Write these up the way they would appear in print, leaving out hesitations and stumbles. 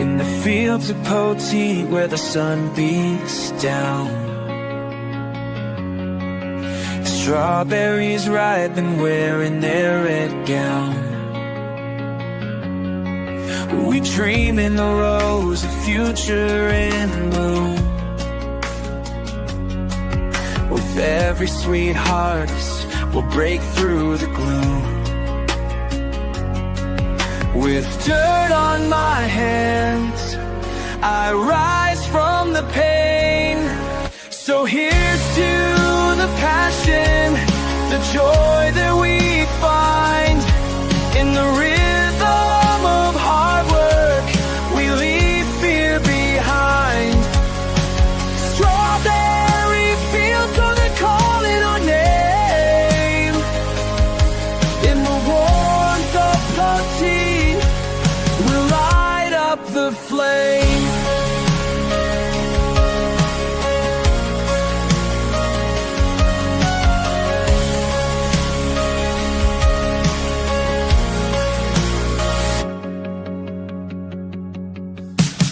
In the fields of poteet where the sun beats down, strawberries ripe and wearing their red gown. We dream in the rose of future in bloom. With every sweet harvest, we'll break through the gloom. With dirt on my hands, I rise from the pain. So here's to the passion, the joy that we find. In the rhythm of hard work, we leave fear behind. Strawberry fields, so they're calling our name. In the warmth of poteet, we'll light up the flame.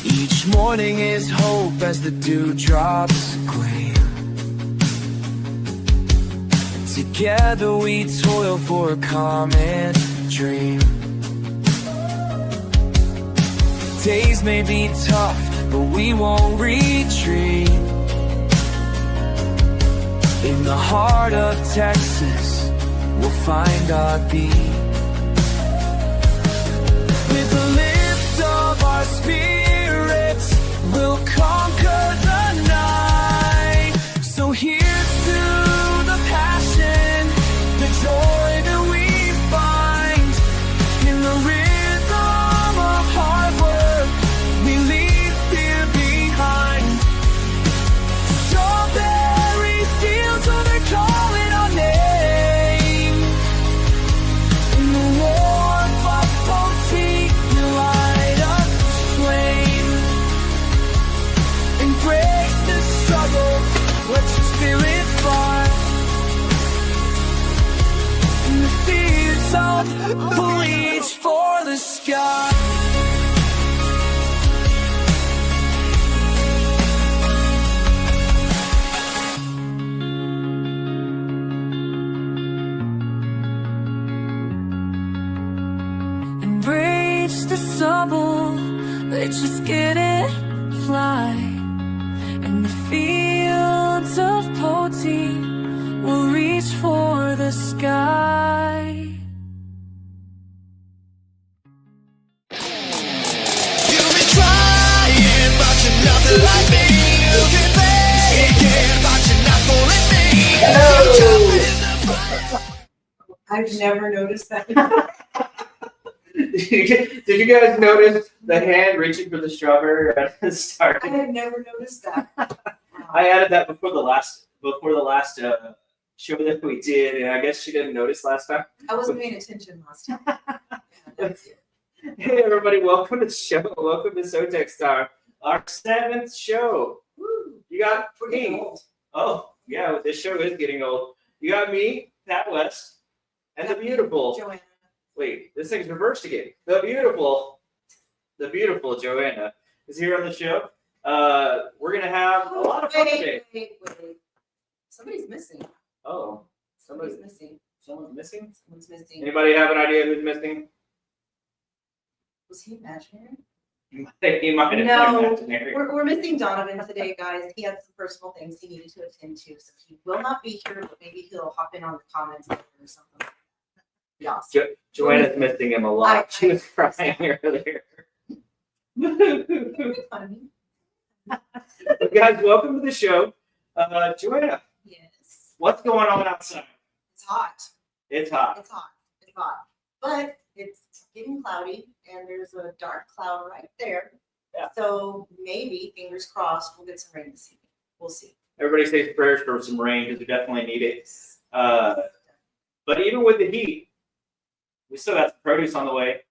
Each morning is hope as the dewdrops gleam. Together we toil for a common dream. Days may be tough, but we won't retreat. In the heart of Texas, we'll find our beat. With the lift of our spirits, we'll conquer the night. So here's to the passion, the joy that we find. In the rhythm of hard work, we leave fear behind. Strawberry fields, oh, they're calling our name. In the warmth of poteet, you light up the flame. Embrace the struggle, let your spirit fly. In the fields of reach for the sky. Embrace the stubble, let's just get it fly. In the fields of poteet, we'll reach for the sky. You've been trying, but you're nothing like me. You can make it, but you're not fooling me. I've never noticed that. Did you guys notice the hand reaching for the strawberry right at the start? I have never noticed that. I added that before the last show that we did, and I guess she didn't notice last time. I wasn't paying attention last time. Yeah, that's it. Hey everybody, welcome to the show. Welcome to SoTex Time, our 7th show. Woo. You got We're getting me. old. Oh yeah, this show is getting old. You got me, Pat West, and the beautiful. Joanna. Wait, this thing's reversed again. The beautiful Joanna is here on the show. We're gonna have a lot of fun today. Wait. Somebody's missing. Oh, Somebody's missing. someone's missing? Someone's missing. Anybody have an idea who's missing? Was he imaginary? He might have been No. imaginary. We're missing Donovan today, guys. He had some personal things he needed to attend to, so he will not be here, but maybe he'll hop in on the comments later or something. Yeah. Joanna's missing him a lot. She was crying earlier. Make fun of me. Guys, welcome to the show. Joanna, Yes. what's going on outside? It's hot. It's hot. It's hot. It's hot. But it's getting cloudy, and there's a dark cloud right there. Yeah. So maybe, fingers crossed, we'll get some rain this evening. We'll see. Everybody says prayers for some rain because we definitely need it. But even with the heat, we still got some produce on the way.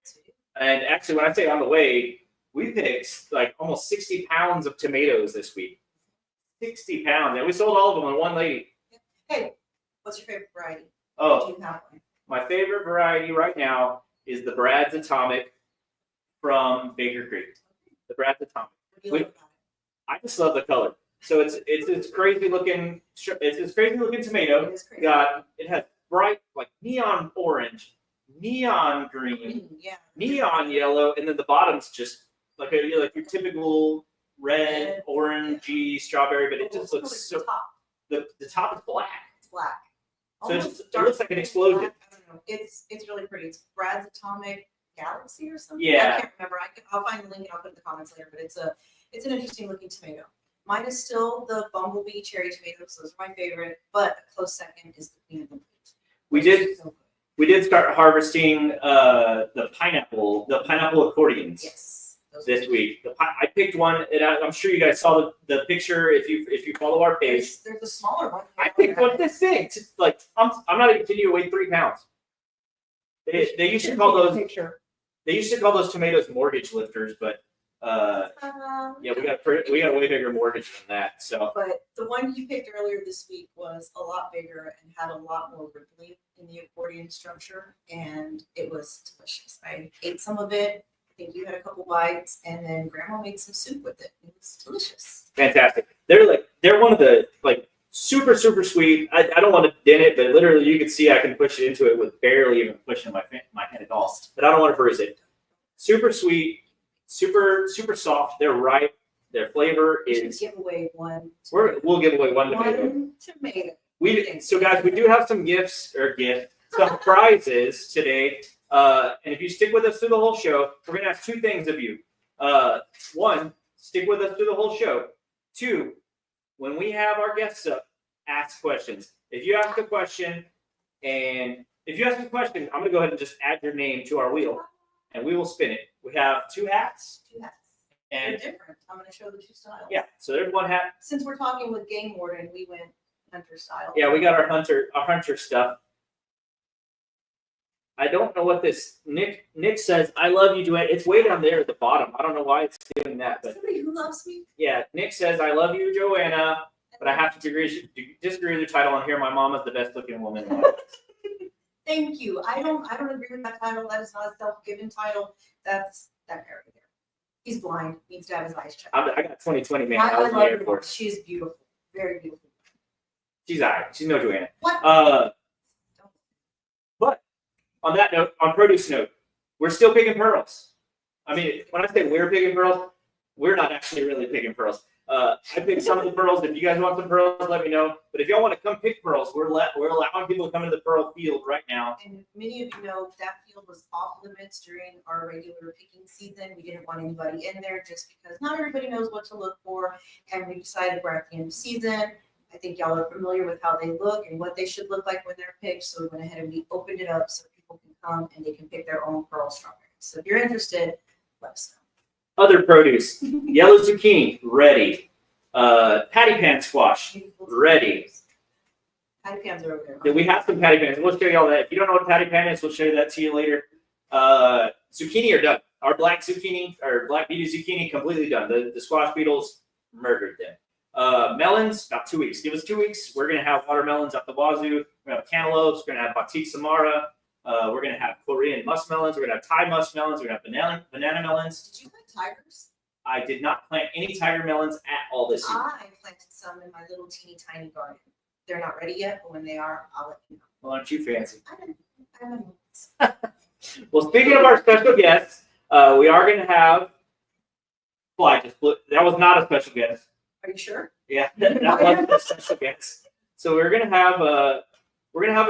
And actually, when I say on the way, we picked like almost 60 pounds of tomatoes this week. 60 pounds. And we sold all of them on one lady. Hey, what's your favorite variety? Do Oh, you have one? my favorite variety right now is the Brad's Atomic from Baker Creek. The Brad's Atomic. What do you like about I just love the color. So it's this crazy looking tomato. it? It is crazy. It has bright like neon orange, neon green, Yeah. neon yellow, and then the bottom's just like your typical red, orangey, strawberry, but it just looks so. The top is black. It's black. So it Almost looks like an explosion. black. I don't know. It's really pretty. It's Brad's Atomic Galaxy or something. Yeah. I can't remember. I'll find the link and I'll put it in the comments later. But it's an interesting looking tomato. Mine is still the bumblebee cherry tomatoes. Those are my favorite. But a close second is the queen of the wheat. We did start harvesting the pineapple accordions. Yes. This week. I picked one, and I'm sure you guys saw the picture if you follow our page. There's a smaller one. I picked one this thing. It's like I'm not even kidding you. Weigh 3 pounds. They used to call those tomatoes mortgage lifters, but yeah, we got a way bigger mortgage than that. So, but the one you picked earlier this week was a lot bigger and had a lot more rippling in the accordion structure, and it was delicious. I ate some of it. I think you had a couple bites, and then Grandma made some soup with it. It was delicious. fantastic. They're one of the super sweet. I don't want to dent it, but literally you can see I can push it into it with barely even pushing my hand at all. But I don't want to bruise it. Super sweet, super soft. They're ripe. Their flavor We should is. give away one. We'll give away one tomato. One tomato. So guys, we do have some some prizes today. And if you stick with us through the whole show, we're gonna ask 2 things of you. 1, stick with us through the whole show. 2, when we have our guests up, ask questions. If you ask a question, I'm gonna go ahead and just add your name to our wheel, and we will spin it. We have 2 hats. 2 hats. And they're different. I'm going to show the 2 styles. yeah, so there's 1 hat. Since we're talking with Game Warden, we went hunter style. Yeah, we got our hunter stuff. I don't know what this Nick says. I love you, Joanna. It's way down there at the bottom. I don't know why it's doing that, but Somebody who loves me. yeah, Nick says I love you, Joanna. But I have to disagree with the title on here. My mom is the best looking woman in life. Thank you. I don't agree with that title. That is not a self-given title. That's that guy right there. He's blind. Needs to have his eyes checked. I got 2020, man. I I was in the love Air her. Force. She's beautiful. Very beautiful. She's all right. She's no Joanna. What? But on that note, on produce note, we're still picking pearls. I mean, when I say we're picking pearls, we're not actually really picking pearls. I picked some of the pearls. If you guys want some pearls, let me know. But if y'all want to come pick pearls, we're allowing people to come into the pearl field right now. And many of you know that field was off limits during our regular picking season. We didn't want anybody in there just because not everybody knows what to look for. And we decided we're at the end of season. I think y'all are familiar with how they look and what they should look like when they're picked. So we went ahead and we opened it up so people can come and they can pick their own pearl strawberries. So if you're interested, let us know. Other produce, yellow zucchini, ready. Patty pan squash, ready. Patty pans are over there. Then we have some patty pans. We'll show you all that. If you don't know what patty pan is, we'll show you that to you later. Zucchini are done. Our black zucchini, or black beauty zucchini, completely done. The squash beetles murdered them. Melons, about 2 weeks. Give us 2 weeks. We're going to have watermelons up the wazoo. We're going to have cantaloupes. We're going to have batik samara. We're going to have Korean muskmelons. We're going to have Thai muskmelons. We're going to have banana melons. Did you plant tigers? I did not plant any tiger melons at all this year. I planted some in my little teeny tiny garden. They're not ready yet, but when they are, I'll let you know. Well, aren't you fancy? I know. Well, speaking of our special guests, we are going to have. Well, that was not a special guest. Are you sure? Yeah, that wasn't a special guest. So we're gonna have a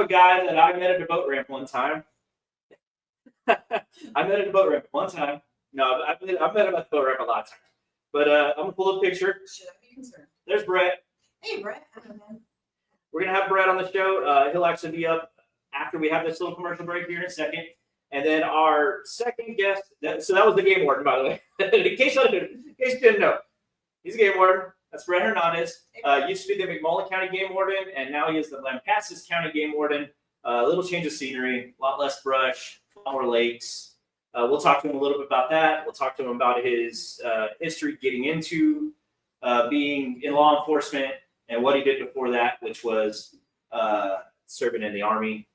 guy that I met at a boat ramp one time. No, I've met him at the boat ramp a lot of times. But I'm gonna pull a picture. Should I be concerned? There's Brett. Hey, Brett. Hello, man. We're gonna have Brett on the show. He'll actually be up after we have this little commercial break here in a second. And then our second guest. So that was the game warden, by the way. in case you didn't know, he's a game warden. That's Brett Hernandez. Used to be the McMullen County Game Warden, and now he is the Lampasas County Game Warden. A little change of scenery, a lot less brush, a lot more lakes. We'll talk to him a little bit about that. We'll talk to him about his history getting into being in law enforcement and what he did before that, which was serving in the Army.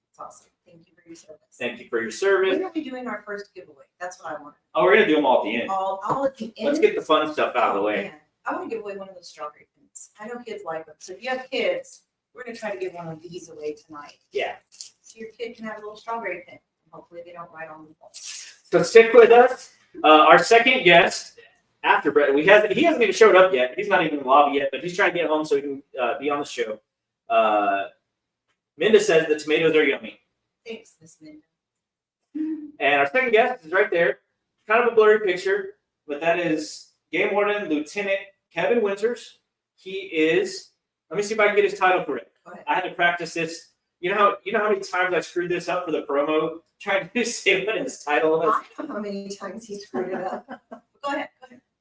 That's awesome. Thank you very your service. Thank you for your service. When are we doing our first giveaway? That's what I want. Oh, we're gonna do them all at the end. All at the end. Let's get the fun stuff out of the Oh, way. man. I want to give away one of those strawberry pins. I know kids like them. So if you have kids, we're gonna try to give one of these away tonight. Yeah. So your kid can have a little strawberry pin. Hopefully they don't write on the wall. So stick with us. Our second guest after Brett, he hasn't even showed up yet. He's not even in the lobby yet, but he's trying to get home so he can be on the show. Minda says the tomatoes are yummy. Thanks, Miss Minda. And our second guest is right there. Kind of a blurry picture, but that is Game Warden Lieutenant Kevin Winters. He is, let me see if I can get his title correct. Go ahead. I had to practice this. You know how many times I screwed this up for the promo, trying to say what his title was? I don't know how many times he screwed it up. Go ahead.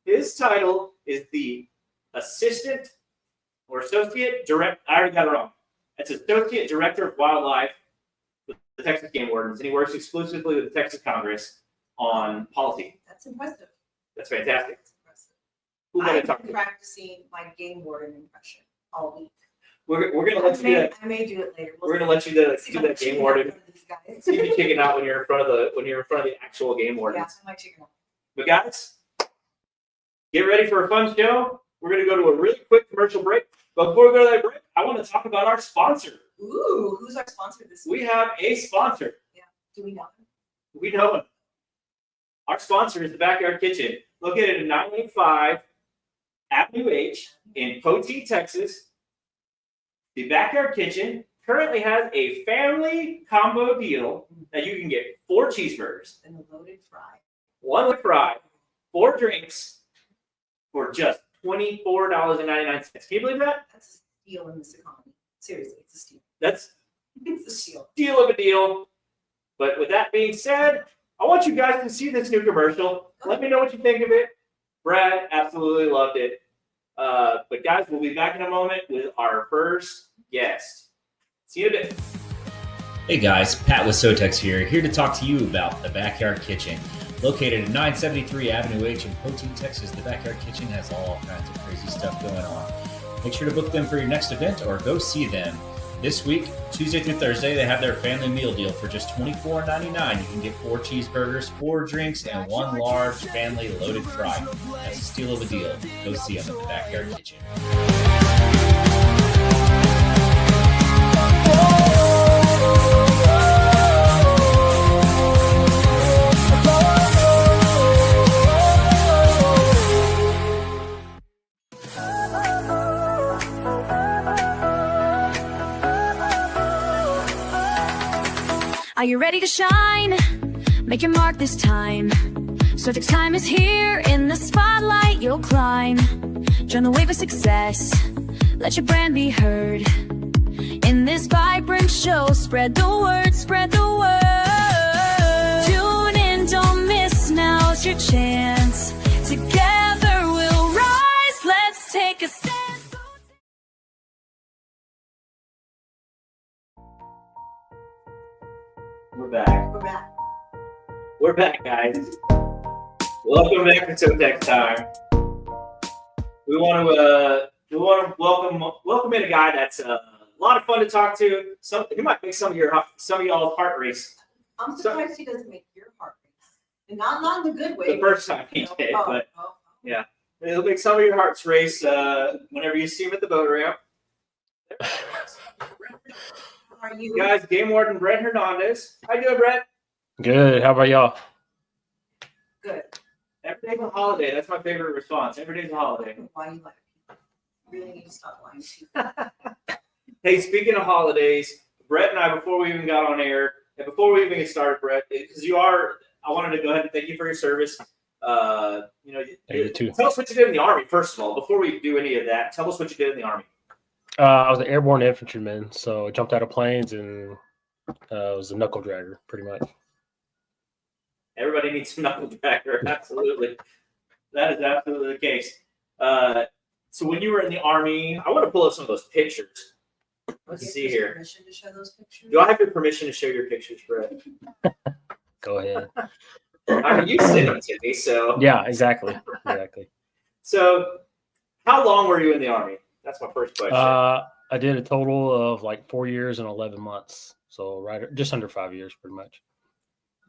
His title is the Assistant or Associate Director. I already got it wrong. It's Associate Director of Wildlife with the Texas Game Wardens, and he works exclusively with the Texas Congress on policy. That's impressive. That's fantastic. That's impressive. Who better I've talk been to? practicing my game warden impression all week. We're gonna let you do that. I may do it later. We're gonna let you do that game warden. See if you chicken out when you're in front of the actual game warden. Yeah, I might chicken out. But guys, get ready for a fun show. We're gonna go to a really quick commercial break. But before we go to that break, I want to talk about our sponsor. Ooh, who's our sponsor this week? We have a sponsor. Do we know him? We know him. Our sponsor is the Backyard Kitchen, located at 985 Avenue H in Poteet, Texas. The Backyard Kitchen currently has a family combo deal that you can get 4 cheeseburgers, And a loaded fry. 1 with fry, 4 drinks for just $24.99. Can you believe that? That's a steal in this economy. Seriously, it's a steal. That's It's a steal. deal of a deal. But with that being said, I want you guys to see this new commercial. Let me know what you think of it. Brad absolutely loved it. But guys, we'll be back in a moment with our first guest. See you in a bit. Hey guys, Pat with SoTex here to talk to you about the Backyard Kitchen. Located at 973 Avenue H in Poteet, Texas, the Backyard Kitchen has all kinds of crazy stuff going on. Make sure to book them for your next event or go see them. This week, Tuesday through Thursday, they have their family meal deal for just $24.99. You can get 4 cheeseburgers, 4 drinks, and 1 large family loaded fry. That's a steal of a deal. Go see them at the Backyard Kitchen. Are you ready to shine? Make your mark this time. SoTex Time is here. In the spotlight you'll climb. Join the wave of success. Let your brand be heard. In this vibrant show, spread the word, spread the word. Tune in, don't miss, now's your chance. Together we'll rise, let's take a stand. We're back. We're back. We're back, guys. Welcome back to SoTex Time. We want to welcome in a guy that's a lot of fun to talk to. He might make some of y'all's heart race. I'm surprised he doesn't make your heart race. And not in the good way. The first time he did, but yeah, it'll make some of your hearts race whenever you see him at the boat ramp. How are you? Guys, Game Warden Brett Hernandez. How you doing, Brett? Good. How about y'all? Good. Every day's a holiday. That's my favorite response. Every day's a holiday. Why you like people? You really need to stop lying to you. Hey, speaking of holidays, Brett and I, before we even got on air, and before we even get started, Brett, because I wanted to go ahead and thank you for your service. Thank you too. Tell us what you did in the Army, first of all. Before we do any of that, tell us what you did in the Army. I was an airborne infantryman, so I jumped out of planes and was a knuckle dragger, pretty much. Everybody needs a knuckle dragger. Absolutely. That is absolutely the case. So when you were in the Army, I want to pull up some of those pictures. Let's Get see his here. Permission to show those pictures? Do I have your permission to show your pictures, Brett? Go ahead. I mean, you sent them to me, so. Yeah, exactly. So, how long were you in the Army? That's my first question. I did a total of like 4 years and 11 months. So just under 5 years, pretty much.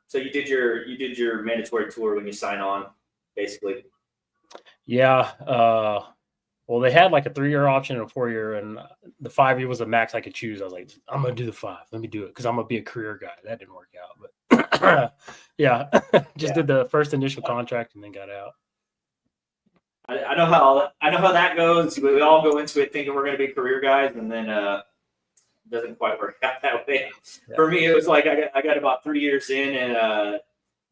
So you did your mandatory tour when you sign on, basically. Yeah. Well, they had like a 3-year option and a 4-year, and the 5-year was the max I could choose. I was like, I'm gonna do the 5. Let me do it because I'm gonna be a career guy. That didn't work out, but yeah, just did the first initial contract and then got out. I know how that goes. We all go into it thinking we're going to be career guys, and then it doesn't quite work out that way. Yeah. For me, it was like I got about 3 years in, and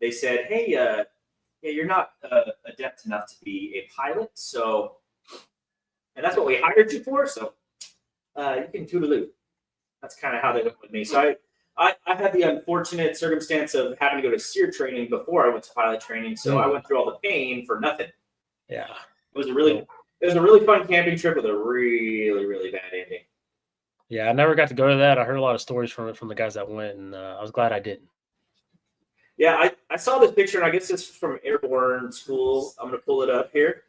they said, "Hey, yeah, you're not adept enough to be a pilot, so, and that's what we hired you for. So you can toodaloo." That's kind of how they went with me. So I had the unfortunate circumstance of having to go to SEER training before I went to pilot training, so I went through all the pain for nothing. Yeah, it was a really fun camping trip with a really, really bad ending. Yeah, I never got to go to that. I heard a lot of stories from the guys that went, and I was glad I didn't. Yeah, I saw this picture, and I guess this is from Airborne School. I'm going to pull it up here.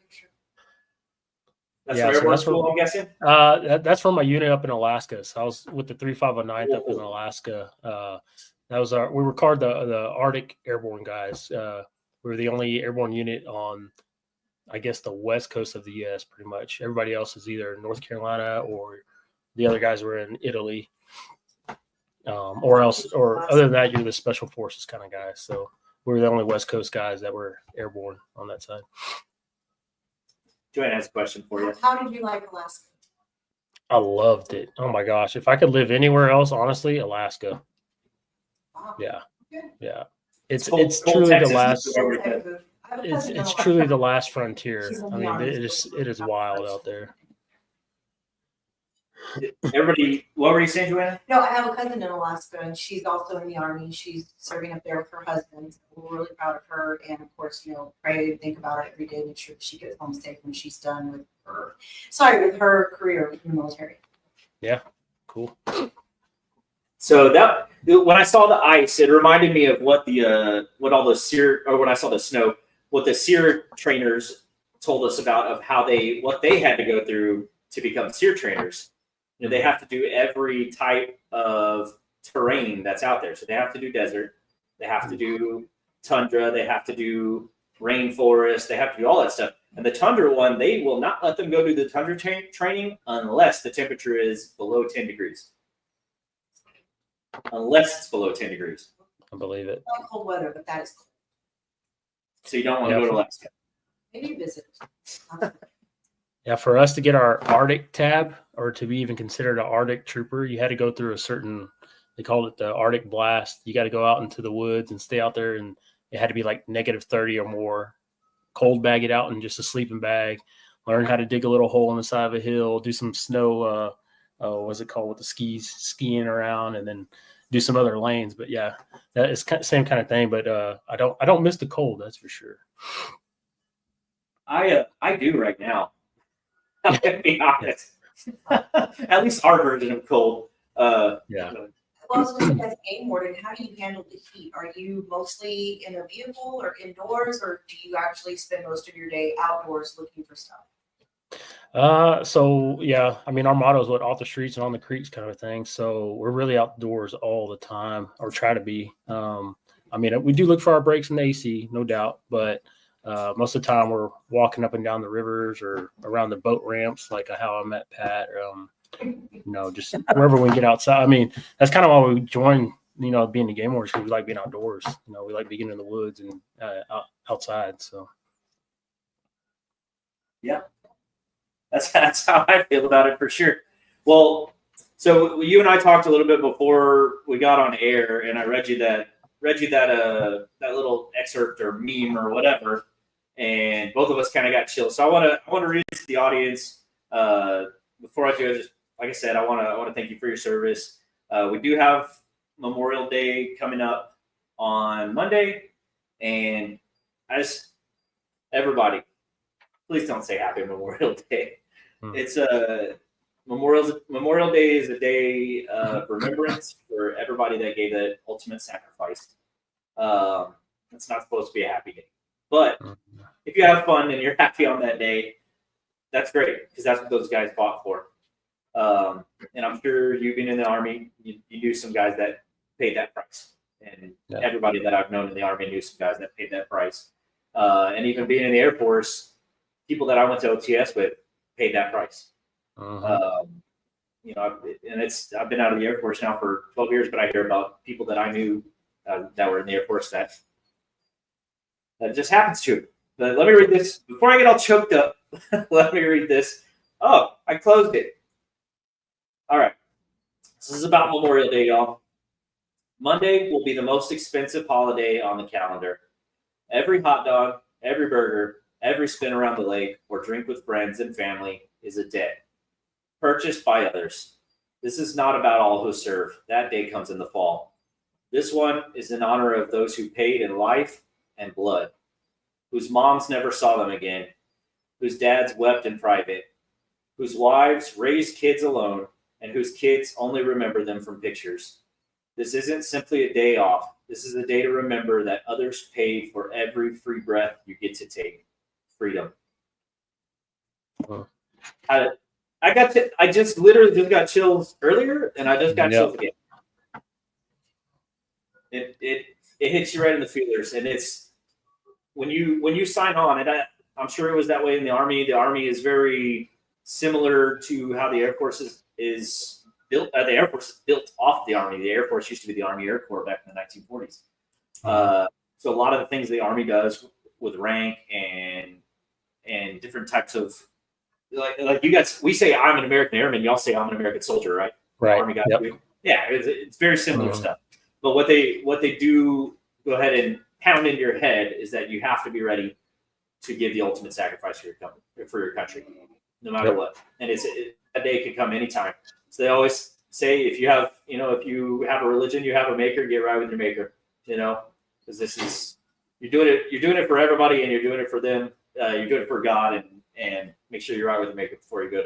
That's from Airborne School, I'm guessing? That's from my unit up in Alaska. So I was with the 3509th up in Alaska. We were called the Arctic Airborne guys. We were the only airborne unit on, I guess, the west coast of the U.S. pretty much. Everybody else is either North Carolina or the other guys were in Italy. Or other than that, you're the special forces kind of guys. So we were the only West Coast guys that were airborne on that side. Joanne has a question for you. How did you like Alaska? I loved it. Oh my gosh. If I could live anywhere else, honestly, Alaska. Wow. Yeah. Okay. Yeah. It's Cold truly Texas the last is where we're at. it's truly the last frontier. I mean, it is wild out there. Everybody, what were you saying, Joanna? No, I have a cousin in Alaska, and she's also in the Army. She's serving up there with her husband. We're really proud of her, and of course, pray and think about it every day. Make sure she gets home safe when she's done with her career in the military. Yeah, cool. So that when I saw the ice, it reminded me of what all the SEER, or when I saw the snow, what the SEER trainers told us about of what they had to go through to become SEER trainers. They have to do every type of terrain that's out there. So they have to do desert, they have to do tundra, they have to do rainforest, they have to do all that stuff. And the tundra one, they will not let them go do the tundra training unless the temperature is below 10 degrees. Unless it's below 10 degrees. I believe it. Not cold weather, but that is cold. So you don't want to go to Alaska. Maybe visit. Yeah, for us to get our Arctic tab or to be even considered an Arctic trooper, you had to go through they called it the Arctic blast. You got to go out into the woods and stay out there, and it had to be like -30 or more. Cold bag it out in just a sleeping bag. Learn how to dig a little hole in the side of a hill, do some snow, what's it called with the skis, skiing around, and then do some other lanes. But yeah, that is same kind of thing. But I don't miss the cold, that's for sure. I do right now. I'm gonna be honest. At least our version of cold. Yeah. Well, as a game warden, how do you handle the heat? Are you mostly in a vehicle or indoors, or do you actually spend most of your day outdoors looking for stuff? So yeah, I mean, our motto is off the streets and on the creeks kind of thing. So we're really outdoors all the time, or try to be. I mean, we do look for our breaks in the AC, no doubt, but most of the time we're walking up and down the rivers or around the boat ramps, like how I met Pat. Just wherever we can get outside. I mean, that's kind of why we joined, being the game wardens, because we like being outdoors. We like being in the woods and outside. So yeah, that's how I feel about it for sure. Well, so you and I talked a little bit before we got on air, and I read you that little excerpt or meme or whatever, and both of us kind of got chills. So I want to read it to the audience. Before I do, just like I said, I want to thank you for your service. We do have Memorial Day coming up on Monday, and everybody, please don't say Happy Memorial Day. It's Memorial Day is a day of remembrance for everybody that gave the ultimate sacrifice. It's not supposed to be a happy day, but if you have fun and you're happy on that day, that's great, because that's what those guys fought for. And I'm sure you being in the Army, you knew some guys that paid that price. And Yeah. everybody that I've known in the Army knew some guys that paid that price. And even being in the Air Force, people that I went to OTS with paid that price. You know, I've been out of the Air Force now for 12 years, but I hear about people that I knew that were in the Air Force that just happens to. But let me read this before I get all choked up. Let me read this. Oh, I closed it. All right. This is about Memorial Day, y'all. Monday will be the most expensive holiday on the calendar. Every hot dog, every burger, every spin around the lake, or drink with friends and family is a debt purchased by others. This is not about all who serve. That day comes in the fall. This one is in honor of those who paid in life and blood, whose moms never saw them again, whose dads wept in private, whose wives raised kids alone, and whose kids only remember them from pictures. This isn't simply a day off. This is a day to remember that others paid for every free breath you get to take. Freedom. Wow. I just literally just got chills earlier, and I just got chills again. It hits you right in the feelers, and it's when you sign on, and I'm sure it was that way in the Army. The Army is very similar to how the Air Force is built. The Air Force is built off the Army. The Air Force used to be the Army Air Corps back in the 1940s. So a lot of the things the Army does with rank and different types of like you guys, we say I'm an American airman, y'all say I'm an American soldier, right? Right. Army guys, Yep. yeah, it's very similar stuff. But what they do go ahead and pound into your head is that you have to be ready to give the ultimate sacrifice for your country, no matter what. And a day can come anytime. So they always say if you have a religion, you have a maker, get right with your maker. Because you're doing it for everybody, and you're doing it for them. You're doing it for God, and make sure you're right with the maker before you go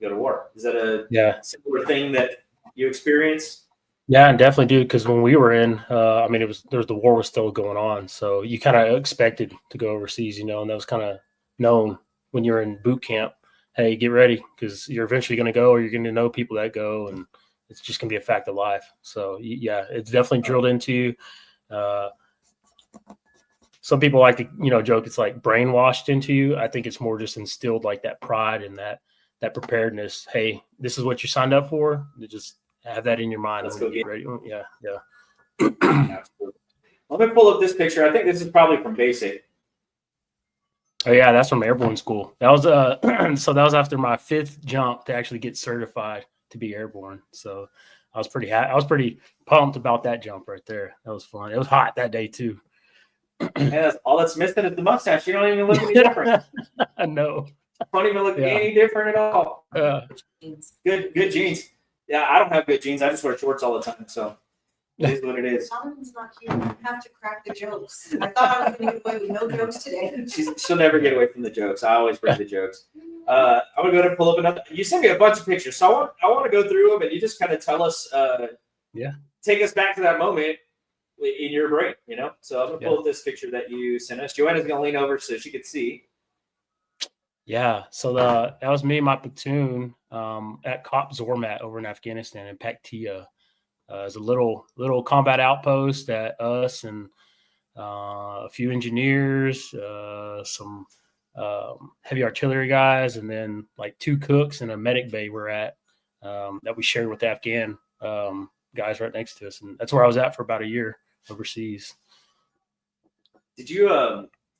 to war. Is that a similar thing that you experience? Yeah, and definitely do, because when we were in, the war was still going on, so you kind of expected to go overseas, and that was kind of known when you're in boot camp. Hey, get ready, because you're eventually going to go, or you're going to know people that go, and it's just going to be a fact of life. So yeah, it's definitely drilled into you. Some people like to, joke it's like brainwashed into you. I think it's more just instilled like that pride and that preparedness. Hey, this is what you signed up for. Just have that in your mind. Let's go get ready. Yeah. Absolutely. Let me pull up this picture. I think this is probably from basic. Oh yeah, that's from airborne school. That was so that was after my 5th jump to actually get certified to be airborne. So I was pretty pumped about that jump right there. That was fun. It was hot that day too. And all that's missing is the mustache. You don't even look any different. I know. Don't even look any different at all. Good genes. Yeah, I don't have good genes. I just wear shorts all the time. So it is what it is. Solomon's not here. You have to crack the jokes. I thought I was going to get away with no jokes today. She'll never get away from the jokes. I always bring the jokes. I'm gonna go ahead and pull up another. You sent me a bunch of pictures, so I want to go through them, and you just kind of tell us. Take us back to that moment in your brain, So I'm gonna pull up this picture that you sent us. Joanna's gonna lean over so she can see. Yeah, so that was me and my platoon at Cop Zormat over in Afghanistan in Paktia. It's a little combat outpost that us and a few engineers, some heavy artillery guys, and then like 2 cooks and a medic bay we're at that we shared with the Afghan guys right next to us. And that's where I was at for about a year overseas. Did you,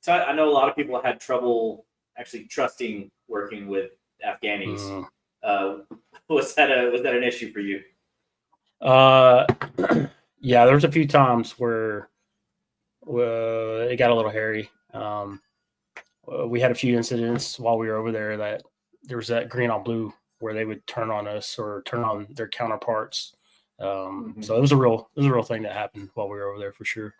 so I know a lot of people had trouble actually trusting working with Afghanis. Was that an issue for you? Yeah, there was a few times where it got a little hairy. We had a few incidents while we were over there that there was that green on blue where they would turn on us or turn on their counterparts. So it was a real thing that happened while we were over there for sure.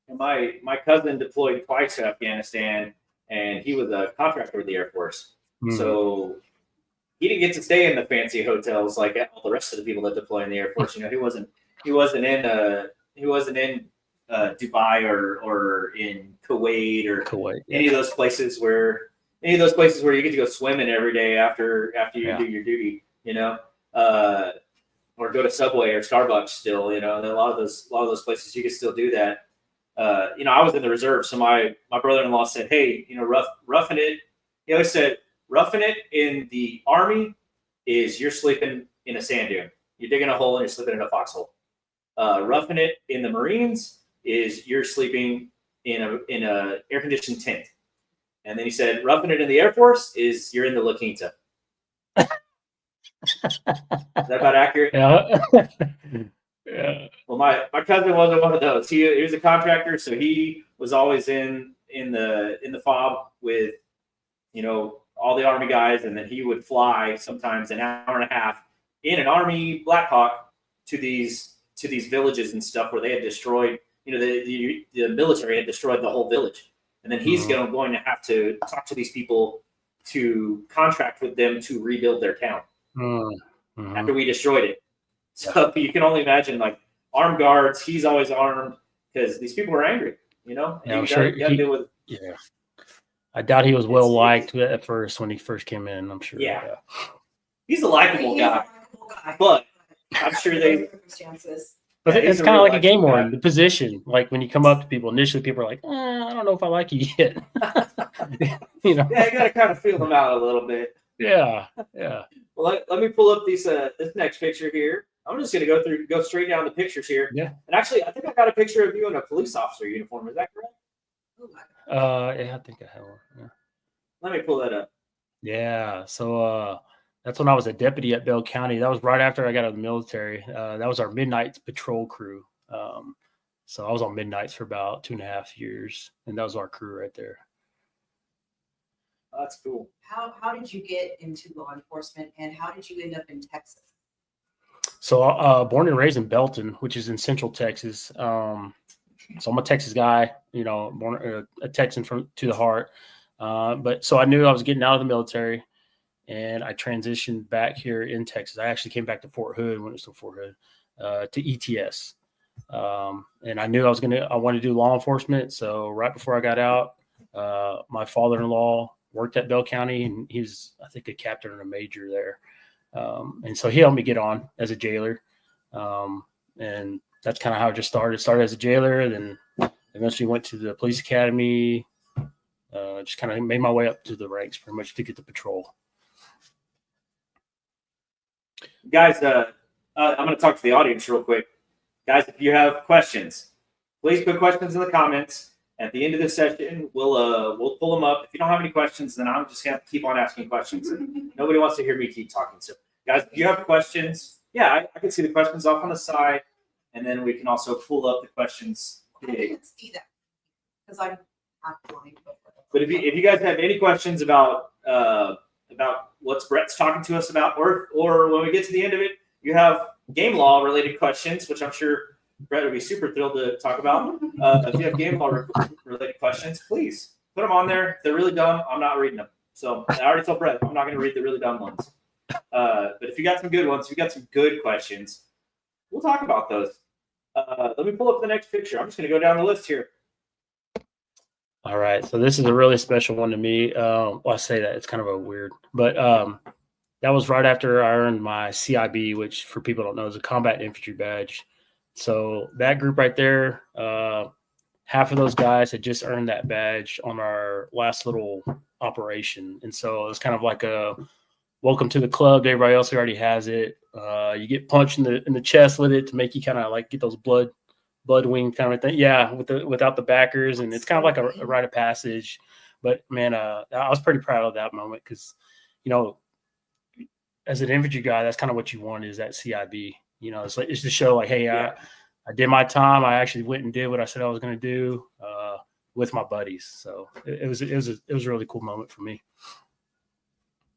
My cousin deployed twice to Afghanistan, and he was a contractor with the Air Force. So he didn't get to stay in the fancy hotels like all the rest of the people that deploy in the Air Force. He wasn't in Dubai or in Kuwait or any of those places where any of those places where you get to go swimming every day after you Yeah. do your duty, or go to Subway or Starbucks still, and a lot of those places you can still do that. I was in the reserve, so my brother-in-law said, "Hey, roughing it." He always said, "Roughing it in the Army is you're sleeping in a sand dune. You're digging a hole and you're sleeping in a foxhole. Roughing it in the Marines is you're sleeping in a air-conditioned tent." And then he said, "Roughing it in the Air Force is you're in the La Quinta." Is that about accurate? Yeah. Yeah. Well, my cousin wasn't one of those. He was a contractor, so he was always in the fob with all the Army guys, and then he would fly sometimes an hour and a half in an Army Black Hawk to these villages and stuff where they had destroyed. The military had destroyed the whole village, and then he's going to have to talk to these people to contract with them to rebuild their town after we destroyed it. So you can only imagine, like, armed guards. He's always armed because these people were angry. Yeah, I'm sure. You gotta deal with. Yeah, I doubt he was well liked at first when he first came in. I'm sure. Yeah. He's a likable guy, but I'm sure they. Circumstances. But Yeah, it's he's a kind of real like a game likable warden, guy. the position. Like when you come up to people, initially people are like, I don't know if I like you yet. Yeah, you gotta kind of feel them out a little bit. Yeah. Well, let me pull up this next picture here. I'm just gonna go straight down the pictures here. Yeah. And actually, I think I got a picture of you in a police officer uniform. Is that correct? Yeah, I think I have one. Yeah. Let me pull that up. Yeah. So that's when I was a deputy at Bell County. That was right after I got out of the military. That was our midnight patrol crew. So I was on midnights for about 2.5 years, and that was our crew right there. Oh, that's cool. How did you get into law enforcement, and how did you end up in Texas? So born and raised in Belton, which is in Central Texas. So I'm a Texas guy, born a Texan to the heart. But so I knew I was getting out of the military, and I transitioned back here in Texas. I actually came back to Fort Hood when it was still Fort Hood, to ETS. And I knew I wanted to do law enforcement. So right before I got out, my father-in-law worked at Bell County, and he's, I think, a captain and a major there. And so he helped me get on as a jailer. And that's kind of how it just started. Started as a jailer, then eventually went to the police academy. Just kind of made my way up to the ranks pretty much to get the patrol. Guys, I'm going to talk to the audience real quick. Guys, if you have questions, please put questions in the comments. At the end of this session, we'll pull them up. If you don't have any questions, then I'm just going to keep on asking questions. And nobody wants to hear me keep talking. So, guys, if you have questions, I can see the questions off on the side, and then we can also pull up the questions. I can't see that because I'm half blind. But if you guys have any questions about what Brett's talking to us about, or when we get to the end of it, you have game law related questions, which I'm sure Brett would be super thrilled to talk about. If you have game law related questions, please put them on there. If they're really dumb, I'm not reading them. So I already told Brett I'm not going to read the really dumb ones. But if you got some good ones, if you got some good questions, we'll talk about those. Let me pull up the next picture. I'm just going to go down the list here. All right. So this is a really special one to me. I say that it's kind of a weird, but that was right after I earned my CIB, which for people who don't know is a combat infantry badge. So that group right there, half of those guys had just earned that badge on our last little operation. And so it was kind of like a welcome to the club to everybody else who already has it. You get punched in the chest with it to make you kind of like get those blood wing kind of thing. Yeah, without the backers. And it's kind of like a rite of passage. But man, I was pretty proud of that moment because, as an infantry guy, that's kind of what you want is that CIB. It's to show like, hey, I did my time. I actually went and did what I said I was going to do with my buddies. So it was a really cool moment for me.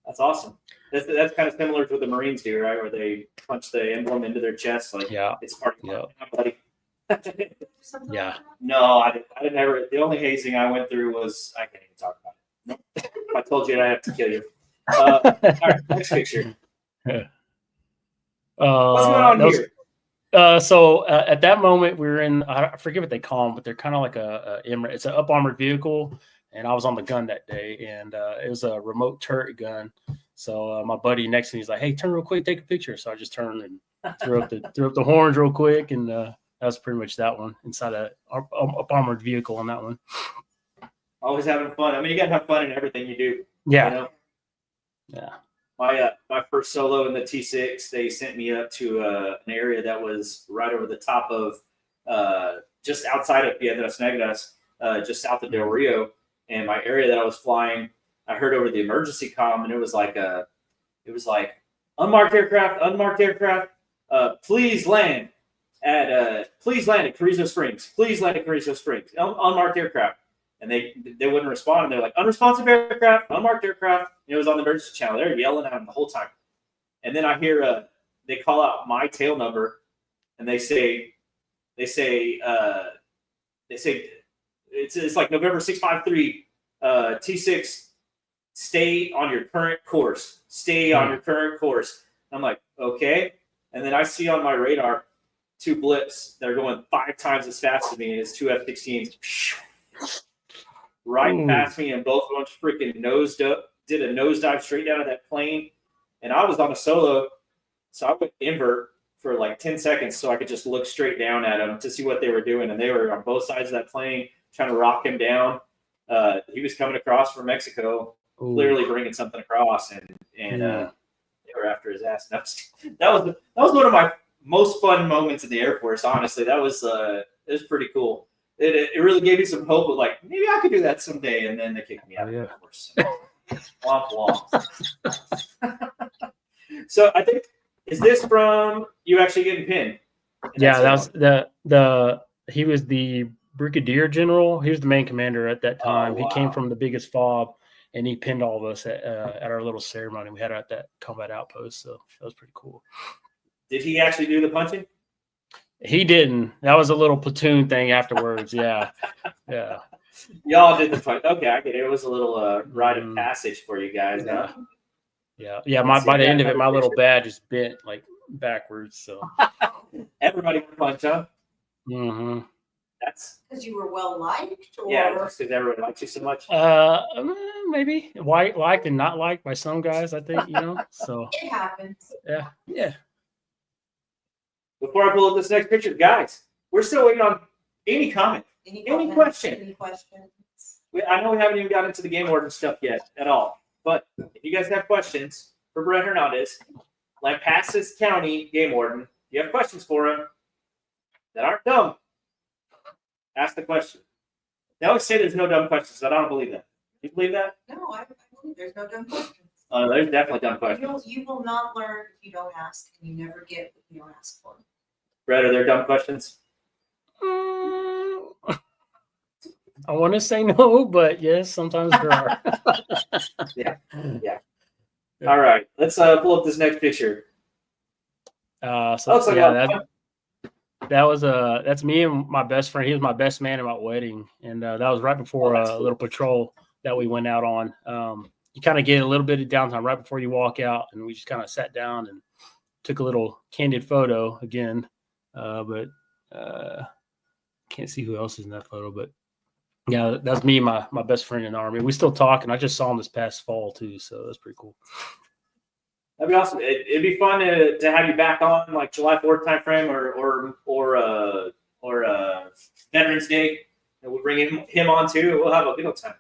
That's awesome. That's kind of similar to what the Marines do, right? Where they punch the emblem into their chest, like it's part of my buddy. Yeah. No, I didn't ever. The only hazing I went through was I can't even talk about it. If I told you, I'd have to kill you. All right, next picture. What's going on here? So at that moment, we were in, I forget what they call them, but they're kind of like it's an up armored vehicle. and I was on the gun that day, and it was a remote turret gun. So my buddy next to me is like, "Hey, turn real quick, take a picture." So I just turned and threw up the horns real quick, and that was pretty much that one inside a armored vehicle on that one. Always having fun. I mean, you gotta have fun in everything you do. Yeah, You know? yeah. My first solo in the T6, they sent me up to an area that was right over the top of just outside of Piedras Negras, just south of Del Rio. And my area that I was flying, I heard over the emergency comm, and it was like unmarked aircraft, please land at Carrizo Springs. Please land at Carrizo Springs. Unmarked aircraft. And they wouldn't respond. And they're like, unresponsive aircraft, unmarked aircraft. And it was on the emergency channel. They're yelling at them the whole time. And then I hear they call out my tail number, and they say it's like November 653 T6. Stay on your current course. Stay on your current course. I'm like, okay. And then I see on my radar 2 blips that are going 5 times as fast as me, and it's 2 F-16s. Right past me, and both of them freaking did a nosedive straight down to that plane. And I was on a solo, so I went invert for like 10 seconds so I could just look straight down at them to see what they were doing. And they were on both sides of that plane trying to rock him down. He was coming across from Mexico, clearly bringing something across, and they were after his ass. And that was one of my most fun moments in the Air Force. Honestly, it was pretty cool. It really gave me some hope of like, maybe I could do that someday. And then they kicked me out of the Air Force. Womp womp. So I think, is this from you actually getting pinned? Yeah, that was he was the brigadier general. He was the main commander at that time. Oh, wow. He came from the biggest fob, and he pinned all of us at our little ceremony we had at that combat outpost. So that was pretty cool. Did he actually do the punching? He didn't. That was a little platoon thing afterwards. Yeah. Yeah. Y'all did the punch. Okay, I get it. It was a little rite of passage for you guys. Yeah. Huh? Yeah. By the end of it, my little badge is bent like backwards. So Everybody can punch, huh? mm-hmm. That's because you were well liked, or Yeah, just because everyone likes you so much. Maybe liked and not liked by some guys, I think, So it happens. yeah. Before I pull up this next picture, guys, we're still waiting on any comment. Any question? Any questions? I know we haven't even gotten into the game warden stuff yet at all. But if you guys have questions for Brett Hernandez, Lampasas County game warden, if you have questions for him that aren't dumb, ask the question. They always say there's no dumb questions, but I don't believe that. Do you believe that? No, I believe there's no dumb questions. There's definitely dumb questions. You will not learn if you don't ask, and you never get what you don't ask for. Brett, are there dumb questions? I want to say no, but yes, sometimes there are. Yeah. All right, let's pull up this next picture. That's me and my best friend. He was my best man at my wedding, and that was right before a little patrol that we went out on. You kind of get a little bit of downtime right before you walk out, and we just kind of sat down and took a little candid photo again. But can't see who else is in that photo, but yeah, that's me and my best friend in the Army. We still talk, and I just saw him this past fall too, so that's pretty cool. That'd be awesome. It'd be fun to have you back on like July 4th timeframe or Veterans Day. And we'll bring him on too. We'll have a good old time.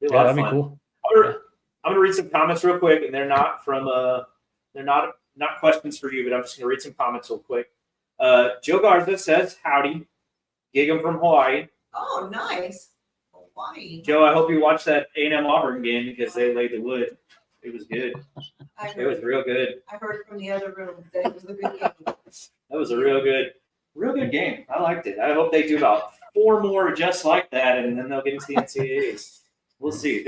That'd be cool. I'm gonna read some comments real quick, and they're not from they're not questions for you, but I'm just gonna read some comments real quick. Joe Garza says, "Howdy, gig 'em from Hawaii." Oh, nice. Hawaii. Joe, I hope you watched that A&M Auburn game because they laid the wood. It was good. It was real good. I heard from the other room that it was a good game. That was a real good game. I liked it. I hope they do about 4 more just like that, and then they'll get into the NCAAs. We'll see.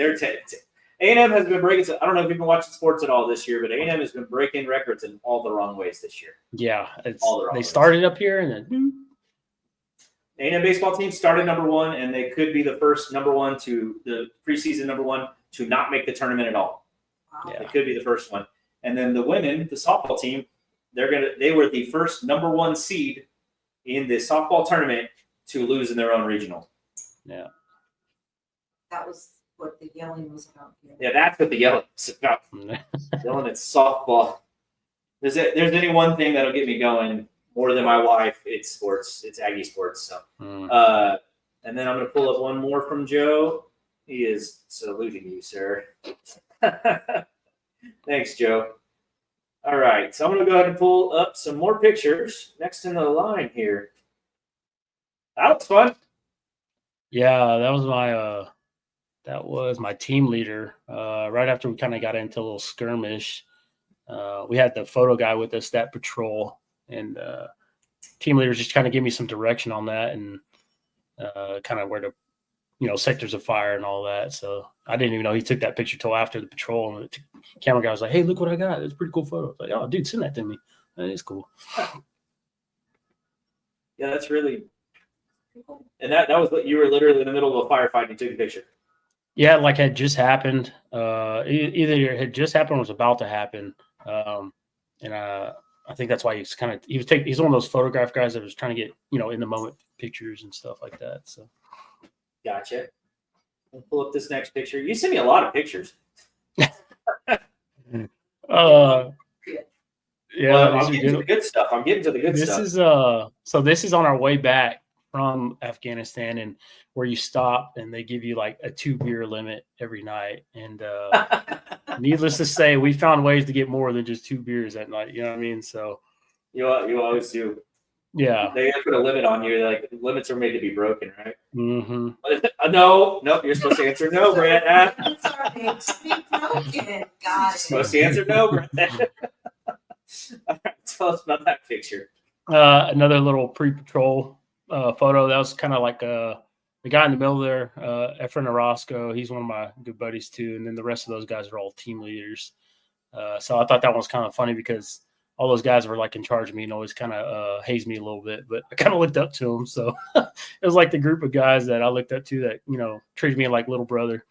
A&M has been breaking. I don't know if you've been watching sports at all this year, but A&M has been breaking records in all the wrong ways this year. Yeah, they started up here and then. A&M baseball team started number 1, and they could be the first number 1 to the preseason number 1 to not make the tournament at all. Wow. It could be the first one. And then the women, the softball team, they were the first number 1 seed in the softball tournament to lose in their own regional. Yeah. That was what the yelling was about. Yeah, that's what the yelling is about. Yelling at softball. There's any one thing that'll get me going more than my wife. It's sports. It's Aggie sports. So, and then I'm gonna pull up one more from Joe. He is saluting you, sir. Thanks, Joe. All right, so I'm gonna go ahead and pull up some more pictures next in the line here. That was fun. Yeah, that was my team leader. Right after we kind of got into a little skirmish, we had the photo guy with us that patrol, and team leaders just kind of give me some direction on that and kind of where to, sectors of fire and all that. So I didn't even know he took that picture till after the patrol, and the camera guy was like, "Hey, look what I got! It's a pretty cool photo." I was like, "Oh, dude, send that to me. That is cool." Yeah, that's really. And that was you were literally in the middle of a firefight and you took a picture. Yeah, like had just happened. Either it had just happened or was about to happen. And I think that's why he's one of those photograph guys that was trying to get, in the moment pictures and stuff like that. So Gotcha. I'll pull up this next picture. You sent me a lot of pictures. yeah, Well, I'm getting to the good stuff. This is on our way back from Afghanistan, and where you stop and they give you like a 2 beer limit every night. And needless to say, we found ways to get more than just 2 beers at night. You know what I mean? So you always do. Yeah. They put a limit on you. Like limits are made to be broken, right? Mm-hmm. No, you're supposed to answer no, Brett. It's all right to be broken. Got it. Supposed to answer no, Brett. All right, tell us about that picture. Another little pre-patrol photo. That was kind of like the guy in the middle there, Efren Orozco. He's one of my good buddies too. And then the rest of those guys are all team leaders. So I thought that one was kind of funny because all those guys were like in charge of me and always kind of hazed me a little bit, but I kind of looked up to them. So it was like the group of guys that I looked up to that, treated me like little brother.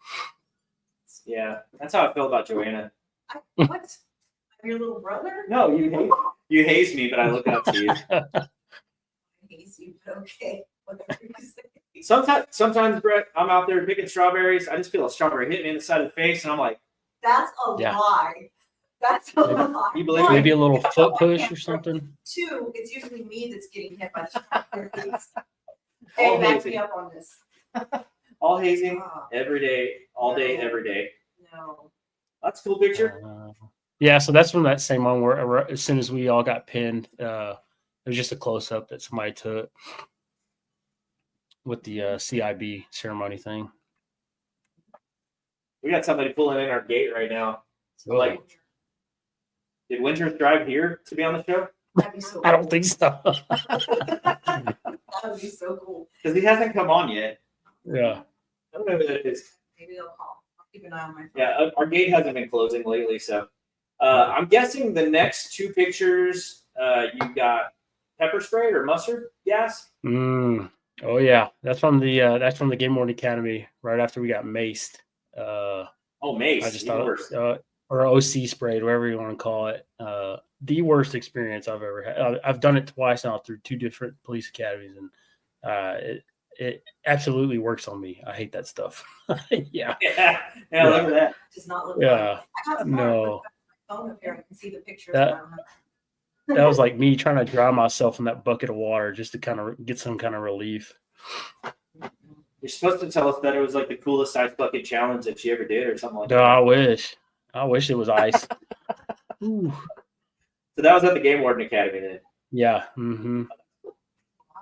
Yeah, that's how I feel about Joanna. What? I'm your little brother? No, you haze me, but I look up to you. I haze you, but okay. Whatever you say. Sometimes, Brett, I'm out there picking strawberries. I just feel a strawberry hit me in the side of the face, and I'm like, that's a lie. That's a lie. You believe Maybe a little foot push or something. 2, it's usually me that's getting hit by the strawberries. Hey, back me up on this. All hazing every day, all day, every day. No. That's a cool picture. Yeah, so that's from that same one where as soon as we all got pinned, it was just a close up that somebody took with the CIB ceremony thing. We got somebody pulling in our gate right now. So, like, did Winters drive here to be on the show? That'd be so cool. I don't think so. That would be so cool. Because he hasn't come on yet. Yeah. I don't know who that is. Maybe they'll call. I'll keep an eye on my phone. Yeah, our gate hasn't been closing lately, so I'm guessing the next 2 pictures you got pepper spray or mustard gas. Oh yeah, that's from the Game Warden Academy right after we got maced. Mace. I just thought or OC sprayed, whatever you want to call it. The worst experience I've ever had. I've done it twice now through 2 different police academies, and it absolutely works on me. I hate that stuff. Yeah. Yeah. Look at that. Does not look Yeah. like No. my phone up here. I can see the pictures. That was like me trying to drown myself in that bucket of water just to kind of get some kind of relief. You're supposed to tell us that it was like the coolest ice bucket challenge that she ever did or something like No, that. I wish it was ice. Ooh. So that was at the Game Warden Academy then. Yeah. Mm-hmm.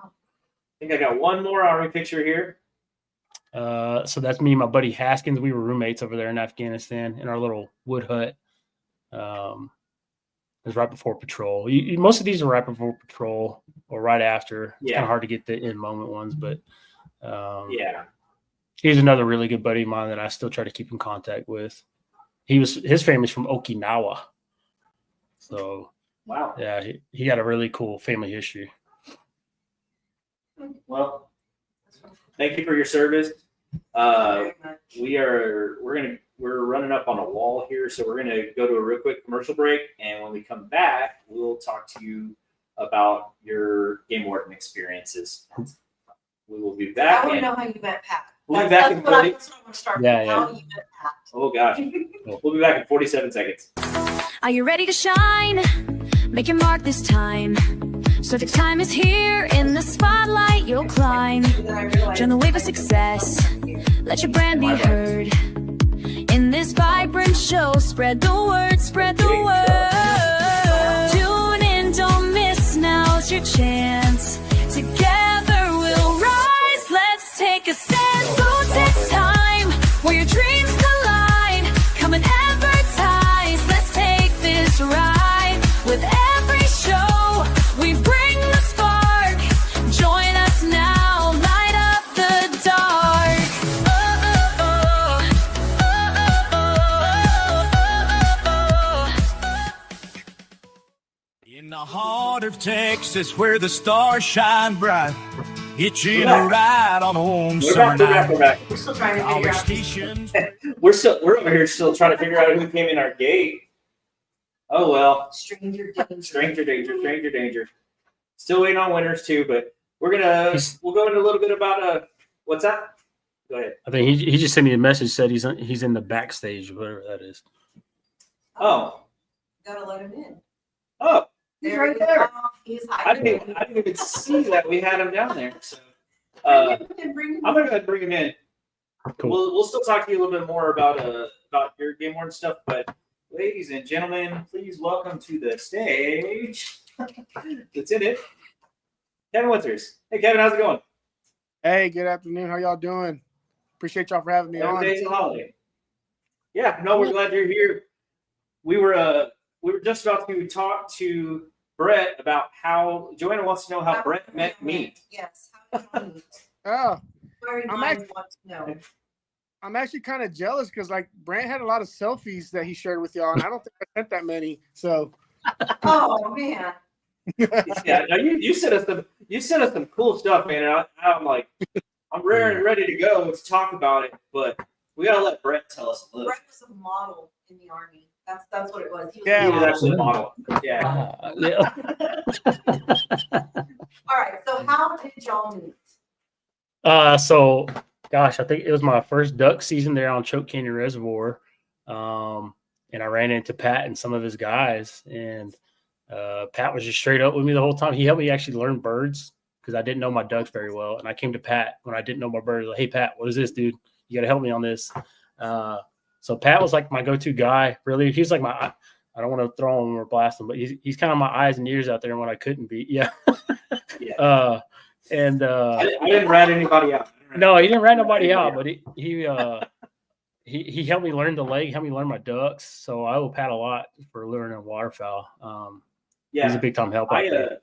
I think I got one more army picture here. So that's me and my buddy Haskins. We were roommates over there in Afghanistan in our little wood hut. It was right before patrol. Most of these are right before patrol or right after. It's kind of hard to get the in-moment ones, but he's another really good buddy of mine that I still try to keep in contact with. His family's from Okinawa. So, wow. Yeah, he got a really cool family history. Well, thank you for your service. We're running up on a wall here, so we're gonna go to a real quick commercial break, and when we come back, we'll talk to you about your Game Warden experiences. We will be back. I want to know how you met Pat. We'll be back in 40. That's what I'm gonna start. Yeah, How yeah. you did that. Oh gosh, we'll be back in 47 seconds. Are you ready to shine? Make your mark this time. SoTex Time is here. In the spotlight you'll climb. Then I realized Join the wave of success. Let your brand be heard. In this vibrant show, spread the word, spread the word. Tune in, don't miss, now's your chance. Together we'll rise, let's take a stand. SoTex Time, where your dreams collide. Come and advertise, let's take this ride. With every show, we bring the spark. Join us now, light up the dark. In the heart of Texas, where the stars shine bright, hitching We're a ride on a warm summer We're back. night. We're back. We're still trying to All figure the out. stations. We're over here still trying to figure out who came in our gate. Oh well. Stranger danger. Stranger danger. Still waiting on winners too, but we'll go into a little bit about what's that? Go ahead. I think he just sent me a message, said he's in the backstage, whatever that is. Oh. Gotta let him in. Oh, he's There right he there. is. He's I hiding. didn't even see that we had him down there. So Bring him I'm gonna go ahead and bring him in. Cool. We'll still talk to you a little bit more about your Game Warden stuff, but ladies and gentlemen, please welcome to the stage. That's in it. Kevin Winters. Hey Kevin, how's it going? Hey, good afternoon. How y'all doing? Appreciate y'all for having me Every on. day's a holiday. Yeah, no, we're glad you're here. We were just about to talk to Brett about how Joanna wants to know how Brett met me. Yes. How did you meet? Oh, Very I'm mind want to know. I'm actually kind of jealous because like Brant had a lot of selfies that he shared with y'all, and I don't think I sent that many. So Oh man. Yeah, no, you sent us some cool stuff, man. And I'm like, I'm rare and ready to go to talk about it, but we gotta let Brett tell us a little. Brett was a model in the Army. That's what it was. He was Yeah, a He was model. actually a model. Yeah. Yeah. All right. So how did y'all meet? So gosh, I think it was my first duck season there on Choke Canyon Reservoir. And I ran into Pat and some of his guys, and Pat was just straight up with me the whole time. He helped me actually learn birds because I didn't know my ducks very well. And I came to Pat when I didn't know my birds. Like, hey, Pat, what is this, dude? You got to help me on this. So Pat was like my go-to guy. Really, he was like I don't want to throw him or blast him, but he's kind of my eyes and ears out there when I couldn't be. Yeah. Yeah. I I didn't rat anybody out. no, he didn't rat nobody out, but he helped me learn the lake, helped me learn my ducks. So I owe Pat a lot for learning waterfowl. He's a Yeah. big time help out there.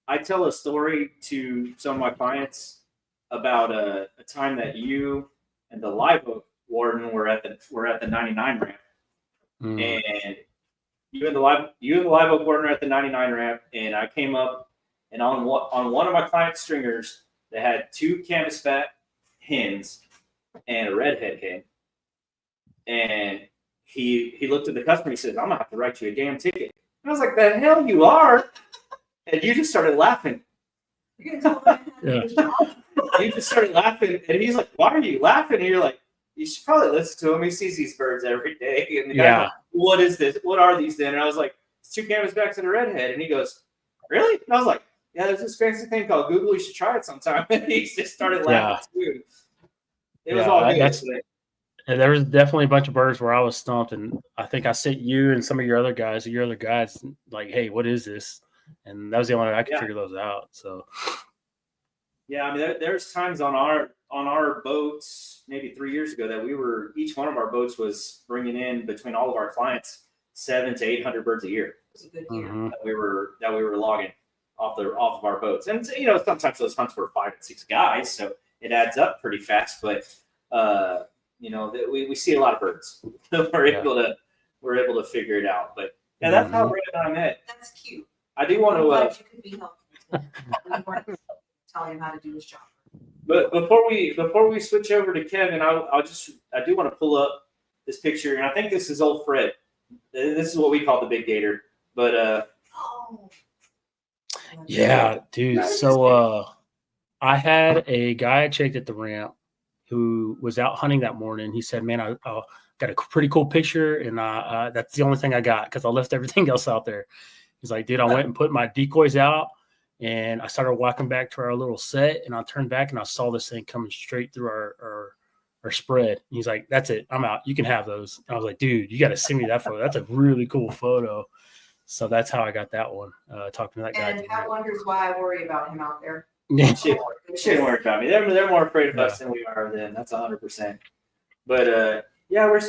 I tell a story to some of my clients about a time that you and the Live Oak Warden were at the 99 ramp. And you and the Live Oak Warden are at the 99 ramp, and I came up and on one of my client stringers that had 2 canvasback hens and a redhead hen, and he looked at the customer. He says, "I'm gonna have to write you a damn ticket." And I was like, "The hell you are!" And you just started laughing. You're gonna tell him how to do his job? You just started laughing, and he's like, "Why are you laughing?" And you're like, "You should probably listen to him. He sees these birds every day." And the guy's like, "What is this? What are these then?" And I was like, "It's 2 canvasbacks and a redhead." And he goes, "Really?" And I was like, "Yeah, there's this fancy thing called Google. You should try it sometime." And he just started laughing too. It was all good. And there was definitely a bunch of birds where I was stumped, and I think I sent you and some of your other guys, like, "Hey, what is this?" And that was the only way I could figure those out. So, yeah, I mean, there's times on our boats, maybe 3 years ago, that each one of our boats was bringing in between all of our clients 700 to 800 birds a year. It was a good year. That we were logging off of our boats, and sometimes those hunts were 5 and 6 guys, so it adds up pretty fast. But we see a lot of birds. we're able to figure it out. But yeah, that's how Brett and I met. That's cute. I do want I'm to. glad you could be helpful. We weren't telling him how to do his job. But before we switch over to Kevin, I do want to pull up this picture, and I think this is old Fred. This is what we call the big gator. But yeah, dude. So I had a guy I checked at the ramp who was out hunting that morning. He said, man, I got a pretty cool picture, and that's the only thing I got because I left everything else out there. He's like, dude, I went and put my decoys out, and I started walking back to our little set, and I turned back, and I saw this thing coming straight through our spread. And he's like, that's it. I'm out. You can have those. And I was like, dude, you got to send me that photo. That's a really cool photo. So that's how I got that one, talking to that guy. And Pat wonders why I worry about him out there. Yeah. Shouldn't worry about me. They're more afraid of us than we are of them. That's 100%. But yeah,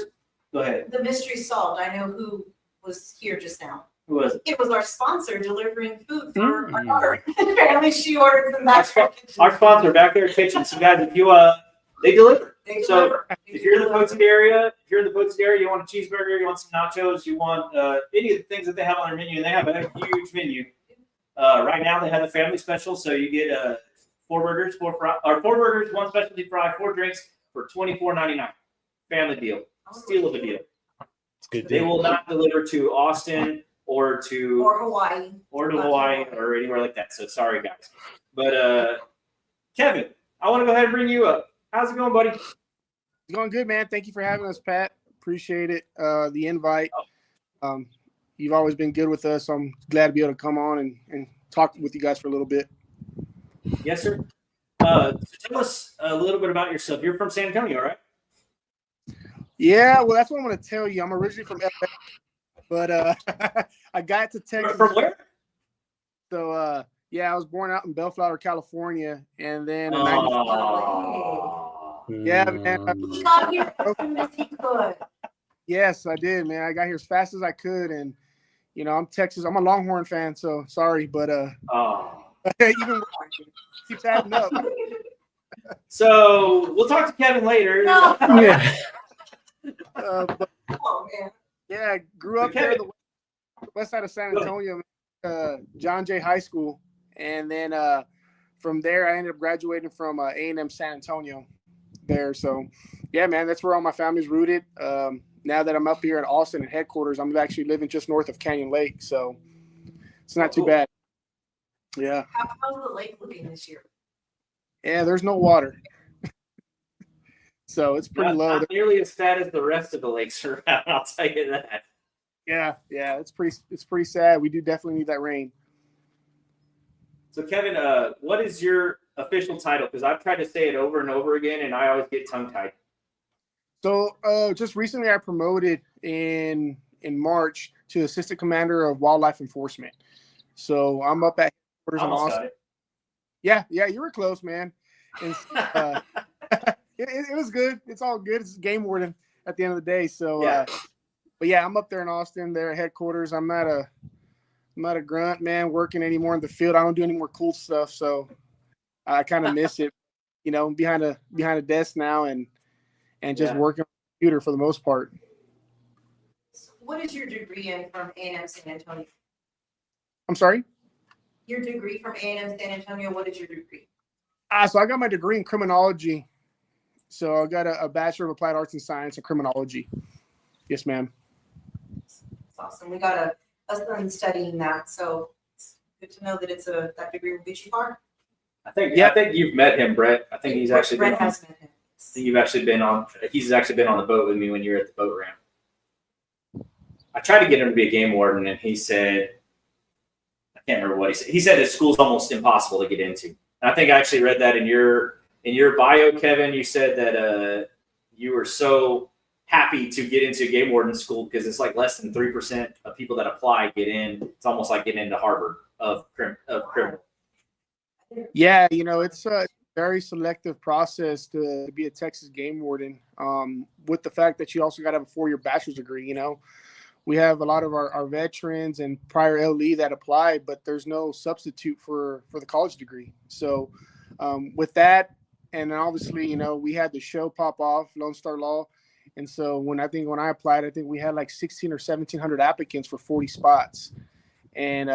go ahead. The mystery's solved. I know who was here just now. Who was it? It was our sponsor delivering food for our daughter. Apparently, she ordered from Backyard Kitchen. Our sponsor, Backyard Kitchen. So guys, if you they deliver. If you're in the Potomac area, you want a cheeseburger, you want some nachos, you want any of the things that they have on their menu, and they have a huge menu. Right now, they have a family special, so you get 4 burgers, 1 specialty fry, 4 drinks for $24.99. Family deal, steal of a deal. It's good. They will not deliver to Austin or Hawaii or anywhere like that. So sorry, guys. But Kevin, I want to go ahead and bring you up. How's it going, buddy? It's going good, man. Thank you for having us, Pat. Appreciate it. The invite. You've always been good with us. So I'm glad to be able to come on and talk with you guys for a little bit. Yes, sir. So tell us a little bit about yourself. You're from San Antonio, right? Yeah, well, that's what I'm going to tell you. I'm originally from LA, but I got to Texas. From where? So, yeah, I was born out in Bellflower, California, and then yeah, man. He got here as soon as he could. Yes, I did, man. I got here as fast as I could, and I'm Texas. I'm a Longhorn fan, so sorry, but even keeps adding up. So we'll talk to Kevin later. No. Yeah. But, Oh, man. yeah, grew up there, the west side of San Antonio, John Jay High School, and then from there I ended up graduating from A&M San Antonio there. So, yeah, man, that's where all my family's rooted. Now that I'm up here in Austin at headquarters, I'm actually living just north of Canyon Lake, so it's not too bad. Yeah. How's the lake looking this year? Yeah, there's no water. So it's pretty low. Not nearly as bad as the rest of the lakes around, I'll tell you that. Yeah, it's pretty sad. We do definitely need that rain. So Kevin, what is your official title? Because I've tried to say it over and over again, and I always get tongue-tied. So just recently I promoted in March to Assistant Commander of Wildlife Enforcement. So I'm up at headquarters in Austin. Yeah, you were close, man. And, it was good. It's all good. It's game warden at the end of the day. So, yeah. But yeah, I'm up there in Austin. There at headquarters. I'm not a grunt, man, working anymore in the field. I don't do any more cool stuff. So I kind of miss it. Behind a desk now and just working on the computer for the most part. What is your degree in from A&M San Antonio? I'm sorry? Your degree from A&M San Antonio, what is your degree? So I got my degree in criminology. So I got a Bachelor of Applied Arts and Science in criminology. Yes, ma'am. That's awesome. We got a son studying that, so it's good to know that that degree will get you far. I think you've met him, Brett. I think he's actually Brett has met him. He's actually been on the boat with me when you were at the boat ramp. I tried to get him to be a game warden, and he said, I can't remember what he said. He said his school's almost impossible to get into. And I think I actually read that in your bio, Kevin. You said that you were so happy to get into game warden school because it's like less than 3% of people that apply get in. It's almost like getting into Harvard of criminal. Yeah, it's a very selective process to be a Texas game warden. With the fact that you also got to have a 4-year bachelor's degree. We have a lot of our veterans and prior LE that apply, but there's no substitute for the college degree. So with that, and then obviously, we had the show pop off, Lone Star Law. And so when I applied, I think we had like 1,600 or 1,700 applicants for 40 spots. And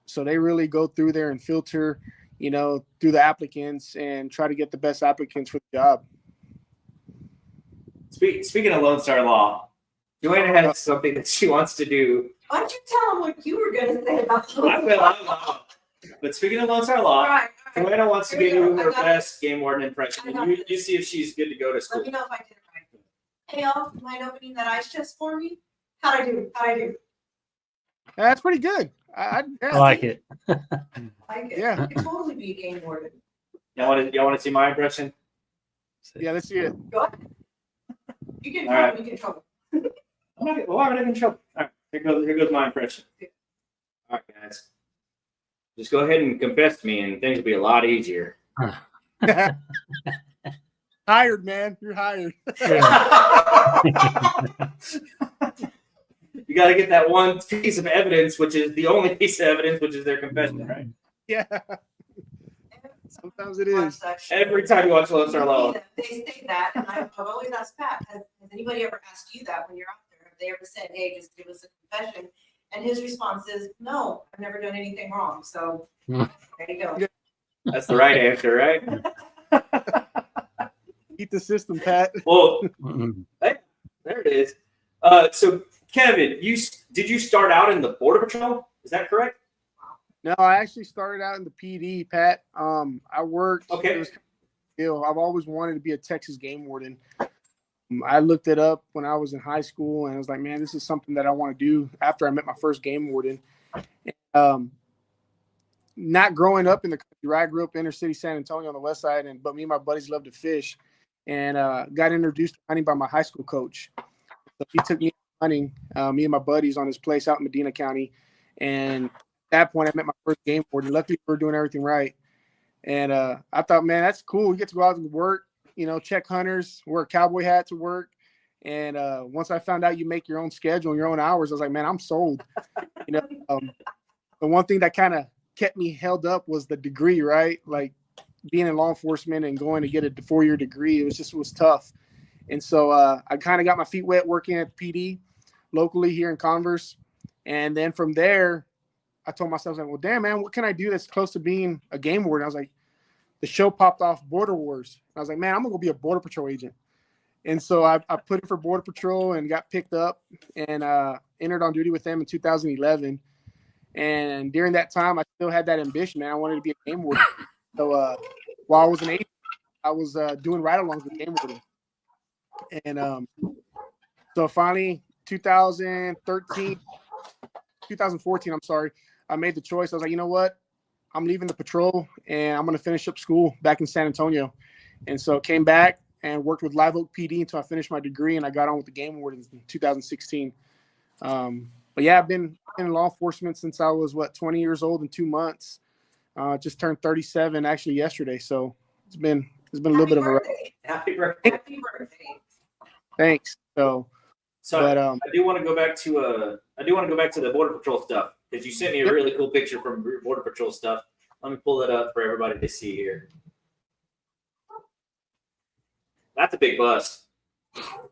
so they really go through there and filter, through the applicants and try to get the best applicants for the job. Speaking of Lone Star Law, Joanna has something that she wants to do. Why don't you tell them what you were going to say about I will. But speaking of Lone Star Law, All right. Joanna wants to Here we do go. her I got best game warden impression. I got And you this. see if she's good to go to Let school. me know if I did it right. Hey y'all, mind opening that ice chest for me? How'd I do? How'd I do? That's pretty good. I Yeah. like it. Like it. Yeah. You could totally be a game warden. Y'all want to see my impression? Yeah, let's see it. Go ahead. You can All right. you can trouble. I'm not in trouble. All right, here goes my impression. All right, guys. Just go ahead and confess to me, and things will be a lot easier. Hired, man. You're hired. You got to get that one piece of evidence, which is the only piece of evidence, which is their confession, right? Yeah. Sometimes it Watch is. that show. Every time you watch Lone Star Law. They say that, and I've always asked Pat, has anybody ever asked you that when you're out there? Have they ever said, hey, just give us a confession? And his response is, no, I've never done anything wrong. So there you go. That's the right answer, right? Eat the system, Pat. Well, Mm-mm. there it is. So, Kevin, did you start out in the Border Patrol? Is that correct? No, I actually started out in the PD, Pat. I worked. Okay. It was kind of a deal. I've always wanted to be a Texas game warden. I looked it up when I was in high school, and I was like, man, this is something that I want to do after I met my first game warden. Not growing up in the country, right? I grew up inner city San Antonio on the west side, but me and my buddies loved to fish, and got introduced to hunting by my high school coach. So he took me hunting, me and my buddies, on his place out in Medina County, and at that point, I met my first game warden. Luckily, we were doing everything right, and I thought, man, that's cool. We get to go out and work, check hunters, wear a cowboy hat to work. And once I found out you make your own schedule and your own hours, I was like, man, I'm sold. The one thing that kind of kept me held up was the degree, right? Like being in law enforcement and going to get a 4-year degree, it was tough. And so I kind of got my feet wet working at the PD locally here in Converse. And then from there, I told myself, well, damn, man, what can I do that's close to being a game warden? I was like, the show popped off, Border Wars. I was like, man, I'm going to go be a Border Patrol agent. And so I put in for Border Patrol and got picked up and entered on duty with them in 2011. And during that time, I still had that ambition, man. I wanted to be a game warden. So while I was an agent, I was doing ride-alongs with game warden. And so finally, 2014, I'm sorry, I made the choice. I was like, you know what? I'm leaving the patrol, and I'm going to finish up school back in San Antonio. And so came back and worked with Live Oak PD until I finished my degree, and I got on with the game warden in 2016. But yeah, I've been in law enforcement since I was 20 years old in 2 months. Just turned 37 actually yesterday, so it's been a little bit of a ride. Happy birthday. Happy birthday. Thanks. So but I do want to go back to the Border Patrol stuff, because you sent me a really cool picture from Border Patrol stuff. Let me pull it up for everybody to see here. That's a big bus.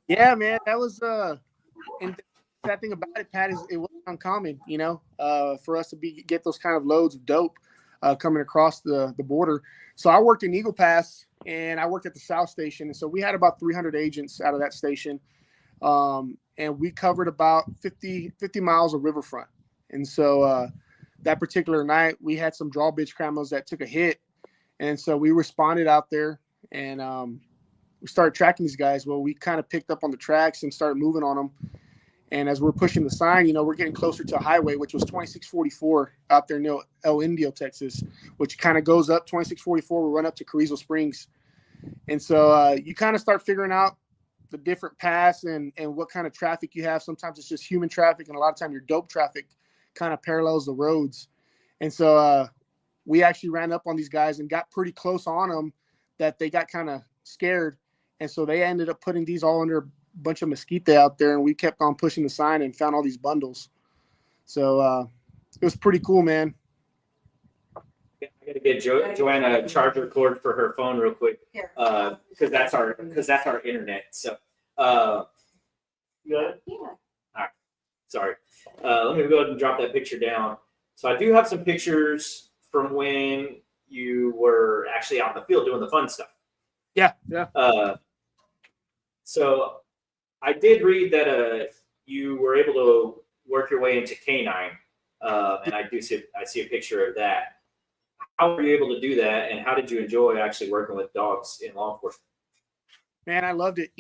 yeah, man, that was and that thing about it, Pat, is it wasn't uncommon, for us to get those kind of loads of dope coming across the border. So I worked in Eagle Pass, and I worked at the South Station, and so we had about 300 agents out of that station, and we covered about 50 miles of riverfront. And so that particular night, we had some drawbridge camos that took a hit, and so we responded out there, and we started tracking these guys. Well, we kind of picked up on the tracks and started moving on them. And as we're pushing the sign, we're getting closer to a highway, which was 2644 out there near El Indio, Texas, which kind of goes up 2644. We run up to Carrizo Springs. And so you kind of start figuring out the different paths and what kind of traffic you have. Sometimes it's just human traffic, and a lot of time your dope traffic kind of parallels the roads. And so we actually ran up on these guys and got pretty close on them that they got kind of scared. And so they ended up putting these all under bunch of mesquite out there, and we kept on pushing the sign and found all these bundles. So it was pretty cool, man. I gotta get Joanna a charger cord for her phone real quick, because that's our internet. So you got it? Yeah. All right. Sorry. Let me go ahead and drop that picture down. So I do have some pictures from when you were actually out in the field doing the fun stuff. Yeah. So I did read that you were able to work your way into K9, and I see a picture of that. how were you able to do that, and how did you enjoy actually working with dogs in law enforcement? Man, I loved it.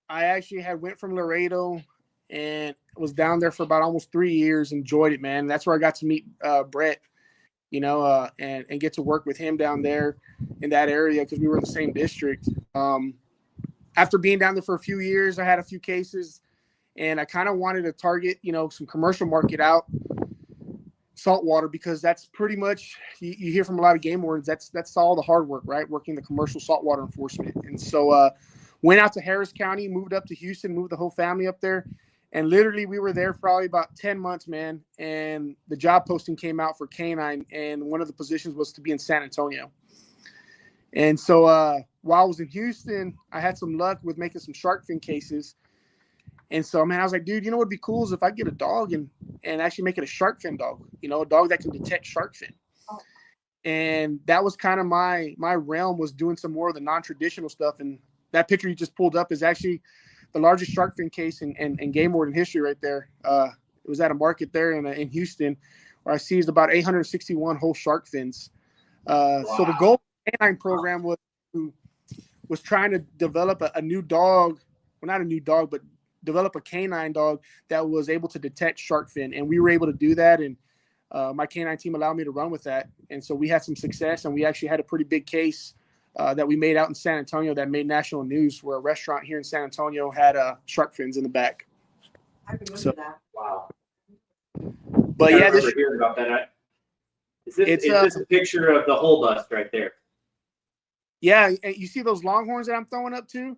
I actually had went from Laredo and was down there for about almost 3 years. Enjoyed it, man. That's where I got to meet Brett, and get to work with him down there in that area because we were in the same district. After being down there for a few years, I had a few cases, and I kind of wanted to target, some commercial market out, saltwater, because that's pretty much you hear from a lot of game wardens. That's all the hard work, right? Working the commercial saltwater enforcement, and so went out to Harris County, moved up to Houston, moved the whole family up there. And literally, we were there probably about 10 months, man. And the job posting came out for K9, and one of the positions was to be in San Antonio. And so while I was in Houston, I had some luck with making some shark fin cases. And so, man, I was like, dude, what would be cool is if I get a dog and actually make it a shark fin dog, a dog that can detect shark fin. And that was kind of my realm, was doing some more of the non-traditional stuff. And that picture you just pulled up is actually the largest shark fin case in game warden history right there. It was at a market there in Houston where I seized about 861 whole shark fins. Wow. So the goal of the canine program was trying to develop a new dog, well, not a new dog, but develop a canine dog that was able to detect shark fin. And we were able to do that. And my canine team allowed me to run with that. And so we had some success, and we actually had a pretty big case that we made out in San Antonio that made national news, where a restaurant here in San Antonio had shark fins in the back. I remember that. Wow. But I remember hearing about that. Is this a picture of the whole bust right there? Yeah, and you see those longhorns that I'm throwing up too?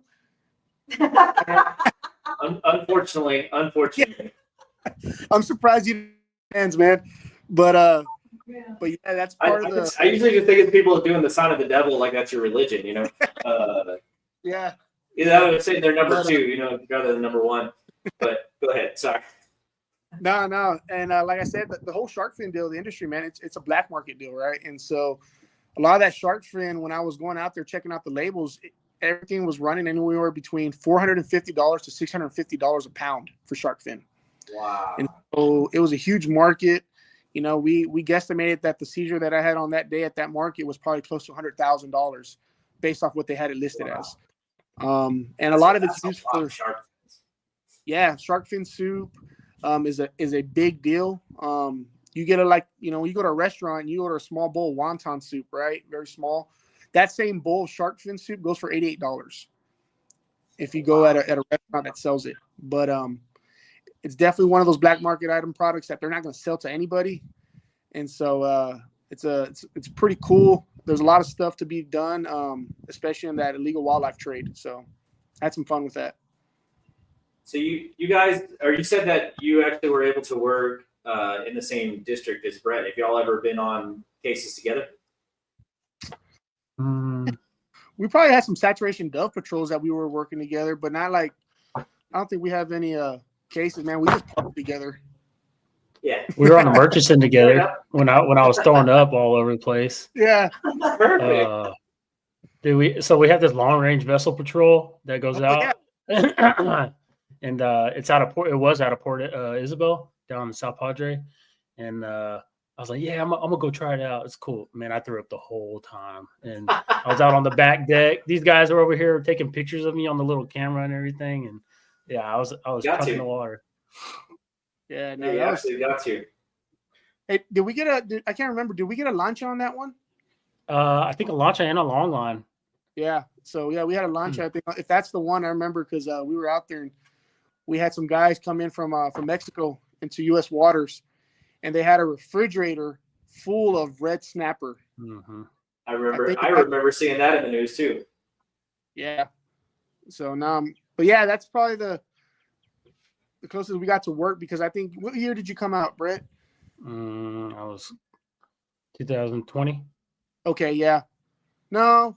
Unfortunately. I'm surprised you fans, man. But yeah, that's part of the. I usually just think it's people doing the sign of the devil, like that's your religion, Yeah. I would say they're number two, rather than number one. But go ahead. Sorry. No. And like I said, the whole shark fin deal, the industry, man, it's a black market deal, right? And so a lot of that shark fin, when I was going out there checking out the labels, everything was running anywhere between $450 to $650 a pound for shark fin. Wow. And so it was a huge market. We guesstimated that the seizure that I had on that day at that market was probably close to $100,000 based off what they had it listed as. And a lot of it's used for shark fins. Yeah, shark fin soup is a big deal. You get when you go to a restaurant and you order a small bowl of wonton soup, right? Very small. That same bowl of shark fin soup goes for $88 if you go at a restaurant that sells it. But it's definitely one of those black market item products that they're not going to sell to anybody. And so it's pretty cool. There's a lot of stuff to be done, especially in that illegal wildlife trade. So I had some fun with that. So you guys, or you said that you actually were able to work in the same district as Brett. Have y'all ever been on cases together? We probably had some saturation dove patrols that we were working together, but not like, I don't think we have any cases, man. We just parked together. Yeah. We were on the Murchison together when I was throwing up all over the place. Yeah. Perfect. So we have this long range vessel patrol that goes out. Yeah. And it was out of Port Isabel down in South Padre. And I was like, yeah, I'm gonna go try it out. It's cool. Man, I threw up the whole time. And I was out on the back deck. These guys are over here taking pictures of me on the little camera and everything. And yeah, I was pumping the water. Yeah, no, yeah, absolutely got you. Hey, did we get I can't remember. Did we get a lancha on that one? I think a lancha and a long line. Yeah. So yeah, we had a lancha. I think if that's the one, I remember because we were out there and we had some guys come in from Mexico into U.S. waters, and they had a refrigerator full of red snapper. Mm-hmm. I remember seeing that in the news too. Yeah. So now, but yeah, that's probably the closest we got to work, because I think, what year did you come out, Brett? I was 2020. Okay, yeah. No.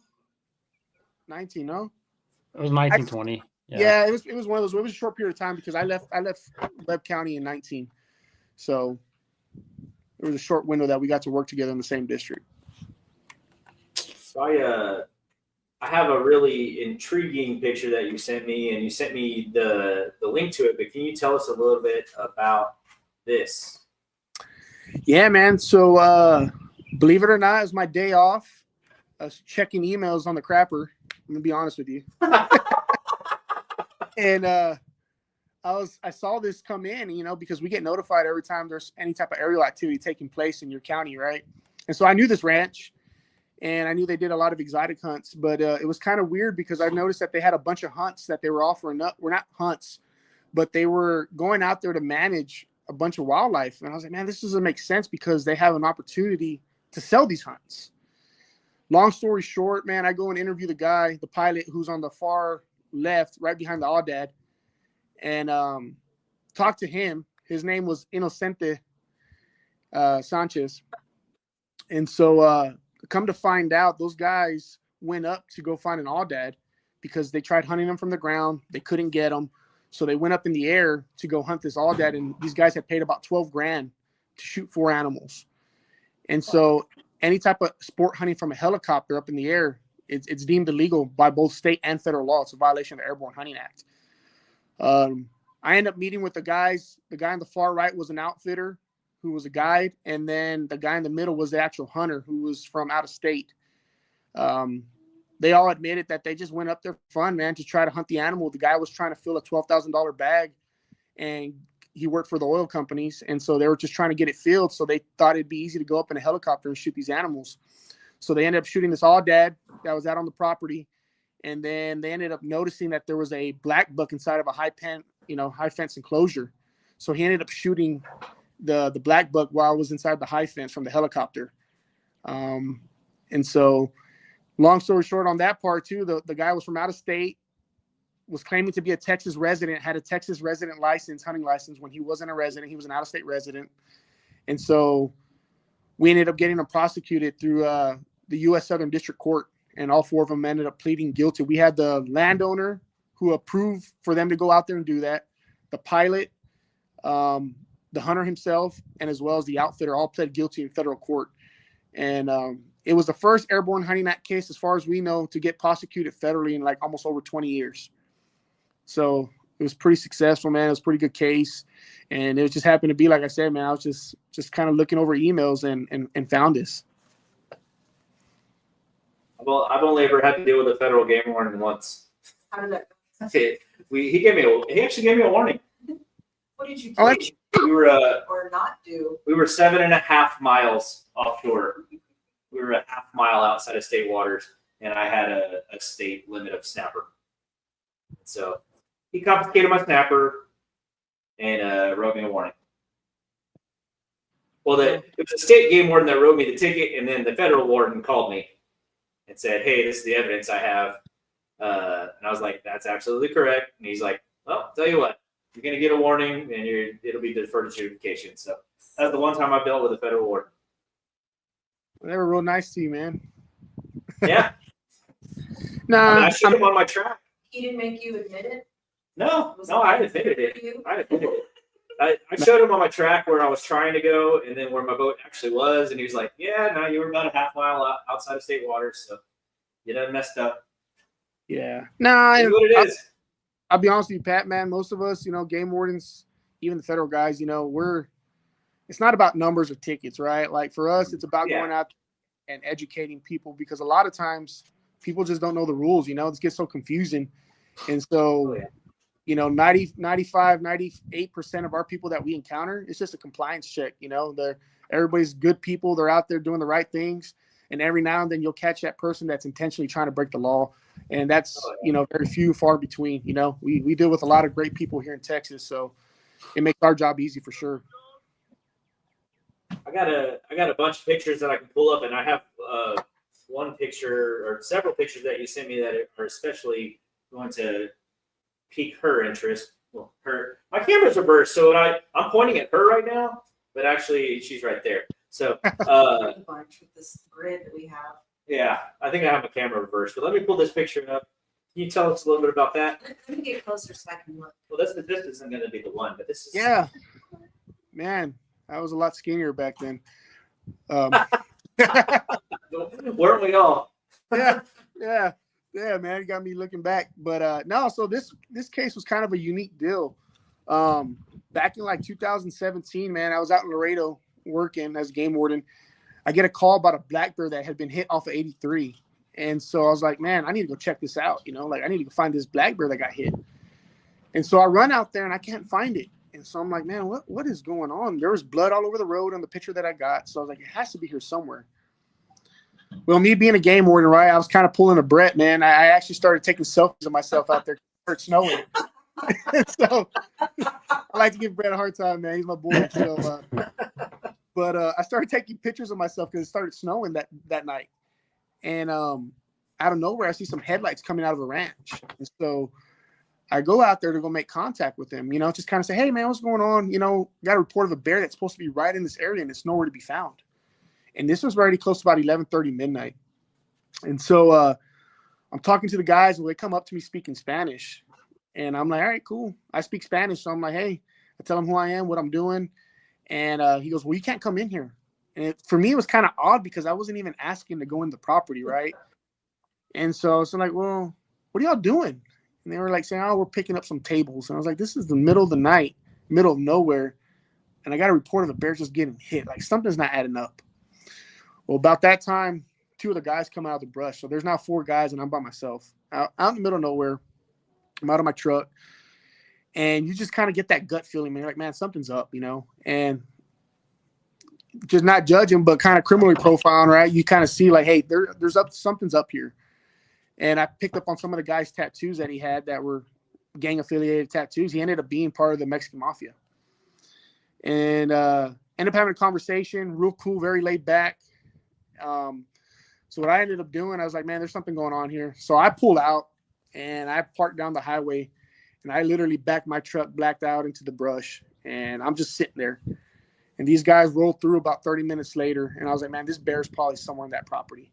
19, no? It was 1920. Yeah, it was one of those. It was a short period of time because I left Webb County in 19. So it was a short window that we got to work together in the same district. So I have a really intriguing picture that you sent me, and you sent me the link to it, but can you tell us a little bit about this? Yeah, man. So Believe it or not, it was my day off. I was checking emails on the crapper. I'm gonna be honest with you. And I saw this come in, because we get notified every time there's any type of aerial activity taking place in your county, right? And so I knew this ranch, and I knew they did a lot of exotic hunts, but it was kind of weird because I noticed that they had a bunch of hunts that they were offering up. Were not hunts, but they were going out there to manage a bunch of wildlife. And I was like, man, this doesn't make sense because they have an opportunity to sell these hunts. Long story short, man, I go and interview the guy, the pilot, who's on the far left, right behind the Aoudad, and talk to him. His name was Inocente Sanchez. And so come to find out, those guys went up to go find an Aoudad because they tried hunting them from the ground. They couldn't get them. So they went up in the air to go hunt this Aoudad, and these guys had paid about $12,000 to shoot 4 animals. And so any type of sport hunting from a helicopter up in the air, it's deemed illegal by both state and federal law. It's a violation of the Airborne Hunting Act. I ended up meeting with the guys. The guy on the far right was an outfitter who was a guide, and then the guy in the middle was the actual hunter who was from out of state. They all admitted that they just went up there for fun, man, to try to hunt the animal. The guy was trying to fill a $12,000 bag, and he worked for the oil companies, and so they were just trying to get it filled. So they thought it'd be easy to go up in a helicopter and shoot these animals. So they ended up shooting this Aoudad that was out on the property, and then they ended up noticing that there was a black buck inside of a high fence enclosure. So he ended up shooting the black buck while I was inside the high fence from the helicopter. And so long story short on that part too, the guy was from out of state, was claiming to be a Texas resident, had a Texas resident license, hunting license, when he wasn't a resident. He was an out-of-state resident. And so we ended up getting him prosecuted through the U.S. Southern District Court, and all 4 of them ended up pleading guilty. We had the landowner who approved for them to go out there and do that, the pilot, the hunter himself, and as well as the outfitter, all pled guilty in federal court. And it was the first Airborne Hunting Act case, as far as we know, to get prosecuted federally in like almost over 20 years. So it was pretty successful, man. It was a pretty good case. And it just happened to be, like I said, man, I was just kind of looking over emails and found this. Well, I've only ever had to deal with a federal game warden once. How did that go? That's it. He actually gave me a warning. What did you do Oh, We were or not do? we were 7.5 miles offshore. We were a half mile outside of state waters, and I had a state limit of snapper. So he confiscated my snapper and wrote me a warning. Well, it was the state game warden that wrote me the ticket, and then the federal warden called me and said, "Hey, this is the evidence I have." And I was like, "That's absolutely correct." And he's like, "Well, tell you what, you're going to get a warning, and it'll be deferred to adjudication." So that's the one time I've dealt with a federal warden. They were real nice to you, man. Yeah. I showed him on my track. He didn't make you admit it? No, I admitted it. I admitted it. I showed him on my track where I was trying to go, and then where my boat actually was, and he was like, "Yeah, no, you were about a half mile outside of state waters, so you done messed up." Yeah. Nah, It's what it is. I'll be honest with you, Pat, man, most of us, game wardens, even the federal guys, it's not about numbers or tickets, right? Like for us, it's about going out and educating people, because a lot of times people just don't know the rules, it gets so confusing. And so, 95, 98% of our people that we encounter, it's just a compliance check. Everybody's good people. They're out there doing the right things. And every now and then you'll catch that person that's intentionally trying to break the law. And that's, very few, far between. We deal with a lot of great people here in Texas. So it makes our job easy for sure. I got a bunch of pictures that I can pull up, and I have one picture or several pictures that you sent me that are especially going to pique her interest. Well, my camera's reversed, so I'm pointing at her right now, but actually she's right there. So Bunch with this grid that we have. yeah, I think I have my camera reversed. But let me pull this picture up. Can you tell us a little bit about that? Let me get closer so I can look. Well, this isn't going to be the one, but this is. Yeah, man, I was a lot skinnier back then. Weren't we all? Yeah, man, it got me looking back. But no, so this case was kind of a unique deal. Back in like 2017, man, I was out in Laredo working as a game warden. I get a call about a black bear that had been hit off of 83. And so I was like, man, I need to go check this out. You know, like I need to go find this black bear that got hit. And so I run out there and I can't find it. And so I'm like, man, what is going on? There was blood all over the road on the picture that I got. So I was like, it has to be here somewhere. Well, me being a game warden, right, I was kind of pulling a Brett, man. I actually started taking selfies of myself out there. It started snowing. So I like to give Brett a hard time, man. He's my boy. So, but I started taking pictures of myself because it started snowing that night. And out of nowhere, I see some headlights coming out of a ranch. And so I go out there to go make contact with them, you know, just kind of say, hey, man, what's going on? You know, got a report of a bear that's supposed to be right in this area and it's nowhere to be found. And this was already close to about 11:30 midnight. And so I'm talking to the guys and they come up to me speaking Spanish. And I'm like, all right, cool. I speak Spanish. So I'm like, hey, I tell him who I am, what I'm doing. And he goes, well, you can't come in here. And for me, it was kind of odd because I wasn't even asking to go in the property, right? And so I'm like, well, what are y'all doing? And they were like saying, oh, we're picking up some tables. And I was like, this is the middle of the night, middle of nowhere. And I got a report of a bear just getting hit. Like something's not adding up. Well, about that time, 2 of the guys come out of the brush. So there's now 4 guys and I'm by myself out in the middle of nowhere. I'm out of my truck. And you just kind of get that gut feeling, man. You're like, man, something's up, you know? And just not judging, but kind of criminally profiling, right? You kind of see like, hey, something's up here. And I picked up on some of the guys' tattoos that he had that were gang affiliated tattoos. He ended up being part of the Mexican mafia. And ended up having a conversation, real cool, very laid back. So what I ended up doing, I was like, man, there's something going on here. So I pulled out and I parked down the highway and I literally backed my truck blacked out into the brush. And I'm just sitting there. And these guys rolled through about 30 minutes later. And I was like, man, this bear's probably somewhere on that property.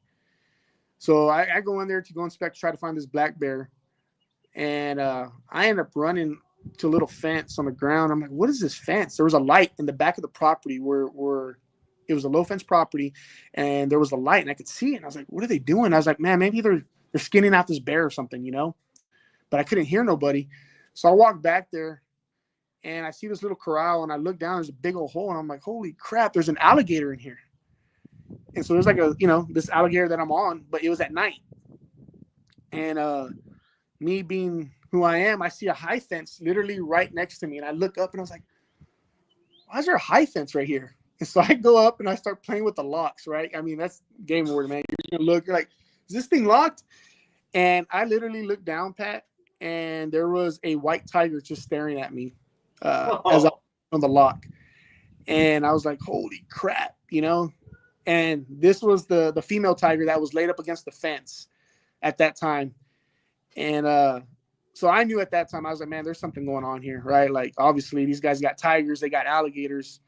So I go in there to go inspect, try to find this black bear. And I end up running to a little fence on the ground. I'm like, what is this fence? There was a light in the back of the property where it was a low fence property. And there was a light and I could see it. And I was like, what are they doing? I was like, man, maybe they're skinning out this bear or something, you know? But I couldn't hear nobody. So I walked back there. And I see this little corral, and I look down, there's a big old hole, and I'm like, holy crap, there's an alligator in here. And so there's like this alligator that I'm on, but it was at night. And me being who I am, I see a high fence literally right next to me. And I look up, and I was like, why is there a high fence right here? And so I go up, and I start playing with the locks, right? I mean, that's game warden, man. You're going to look, you're like, is this thing locked? And I literally looked down, Pat, and there was a white tiger just staring at me. As I on the lock, and I was like, holy crap, you know? And this was the female tiger that was laid up against the fence at that time. And so I knew at that time, I was like, man, there's something going on here, right? Like, obviously these guys got tigers, they got alligators.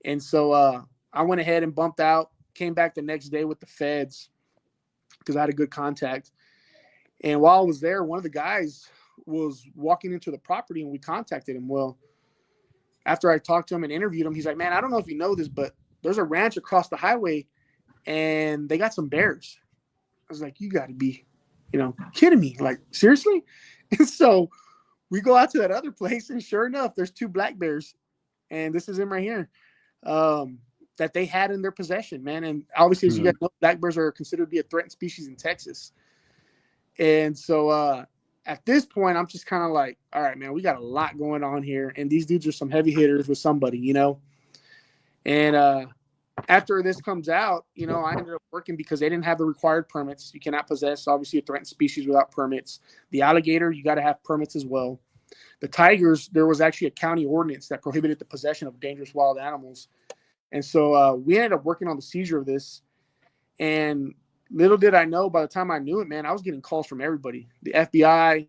And so I went ahead and bumped out, came back the next day with the feds because I had a good contact. And while I was there, one of the guys was walking into the property and we contacted him. Well, after I talked to him and interviewed him, he's like, man, I don't know if you know this, but there's a ranch across the highway and they got some bears. I was like, you got to be, kidding me. Like, seriously? And so we go out to that other place and sure enough, there's 2 black bears. And this is him right here that they had in their possession, man. And obviously, as you guys know, black bears are considered to be a threatened species in Texas. And so, at this point, I'm just kind of like, all right, man, we got a lot going on here. And these dudes are some heavy hitters with somebody, And after this comes out, I ended up working because they didn't have the required permits. You cannot possess, obviously, a threatened species without permits. The alligator, you got to have permits as well. The tigers, there was actually a county ordinance that prohibited the possession of dangerous wild animals. And so we ended up working on the seizure of this. And little did I know, by the time I knew it, man, I was getting calls from everybody. The FBI,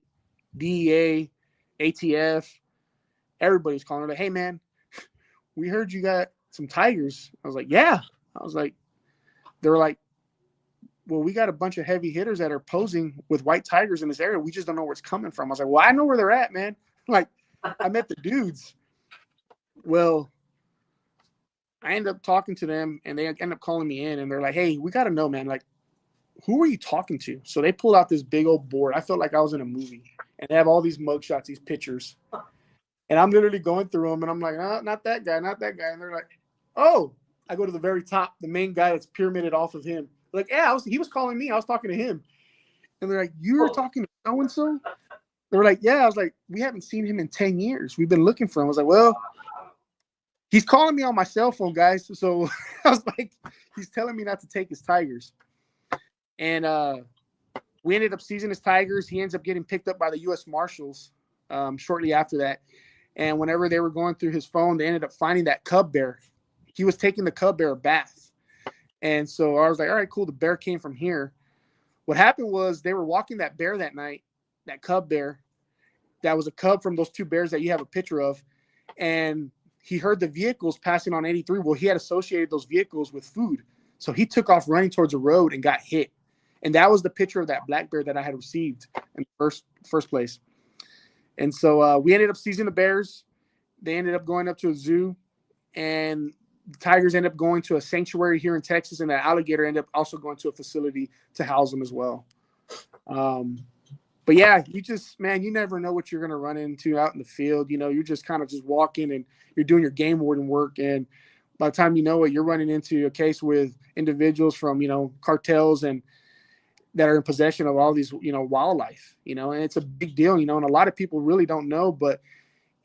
DEA, ATF, everybody was calling. Like, hey, man, we heard you got some tigers. I was like, yeah. They were like, well, we got a bunch of heavy hitters that are posing with white tigers in this area. We just don't know where it's coming from. I was like, well, I know where they're at, man. Like, I met the dudes. Well, I ended up talking to them, and they end up calling me in, and they're like, hey, we got to know, man, like, who are you talking to? So they pulled out this big old board. I felt like I was in a movie, and they have all these mugshots, these pictures. And I'm literally going through them, and I'm like, oh, not that guy, not that guy. And they're like, oh, I go to the very top, the main guy that's pyramided off of him. Like, yeah, he was calling me. I was talking to him. And they're like, you were talking to so-and-so? They were like, yeah. I was like, we haven't seen him in 10 years. We've been looking for him. I was like, well, he's calling me on my cell phone, guys. So I was like, he's telling me not to take his tigers. And we ended up seizing his tigers. He ends up getting picked up by the U.S. Marshals shortly after that. And whenever they were going through his phone, they ended up finding that cub bear. He was taking the cub bear a bath. And so I was like, all right, cool. The bear came from here. What happened was they were walking that bear that night, that cub bear. That was a cub from those 2 bears that you have a picture of. And he heard the vehicles passing on 83. Well, he had associated those vehicles with food. So he took off running towards the road and got hit. And that was the picture of that black bear that I had received in the first place. And so we ended up seizing the bears. They ended up going up to a zoo. And the tigers ended up going to a sanctuary here in Texas. And the alligator ended up also going to a facility to house them as well. But yeah, you never know what you're going to run into out in the field. You know, you're just kind of just walking and you're doing your game warden work. And by the time you know it, you're running into a case with individuals from, cartels and that are in possession of all these, wildlife, and it's a big deal, and a lot of people really don't know, but,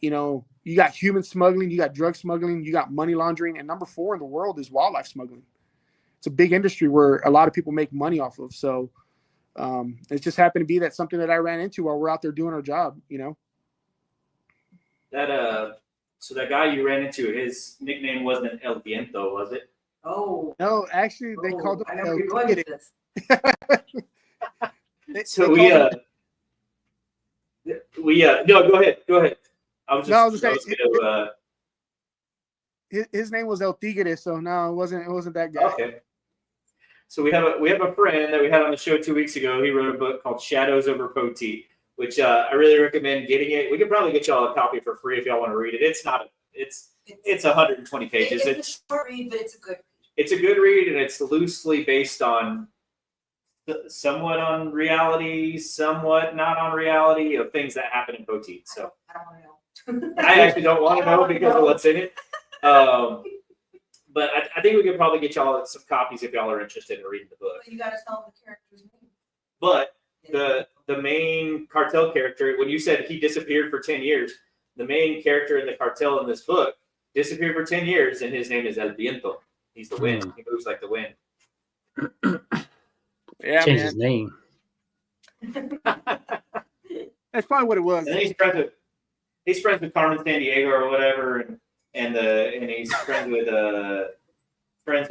you got human smuggling, you got drug smuggling, you got money laundering, and number 4 in the world is wildlife smuggling. It's a big industry where a lot of people make money off of. So it just happened to be that something that I ran into while we're out there doing our job, So that guy you ran into, his nickname wasn't El Viento, was it? Oh. No, actually, they called I him know El where you're going with Tigre. this. So no, go ahead. I was his name was El Tigre, so no, it wasn't that guy. Okay. So we have a friend that we had on the show 2 weeks ago. He wrote a book called Shadows Over Poteet, which I really recommend getting it. We could probably get y'all a copy for free if y'all want to read it. It's 120 pages. It's a short read, but it's a good read. It's a good read, and it's loosely based on somewhat on reality, somewhat not on reality of things that happen in Poteet. So I don't want to know. I actually don't want to know because of what's in it. But I think we could probably get y'all some copies if y'all are interested in reading the book. But you got to tell them the character's name. But the main cartel character, when you said he disappeared for 10 years, the main character in the cartel in this book disappeared for 10 years, and his name is El Viento. He's the wind. He moves like the wind. Yeah, Change his name. That's probably what it was. And then he's friends with Carmen Sandiego or whatever, and he's friends with Clay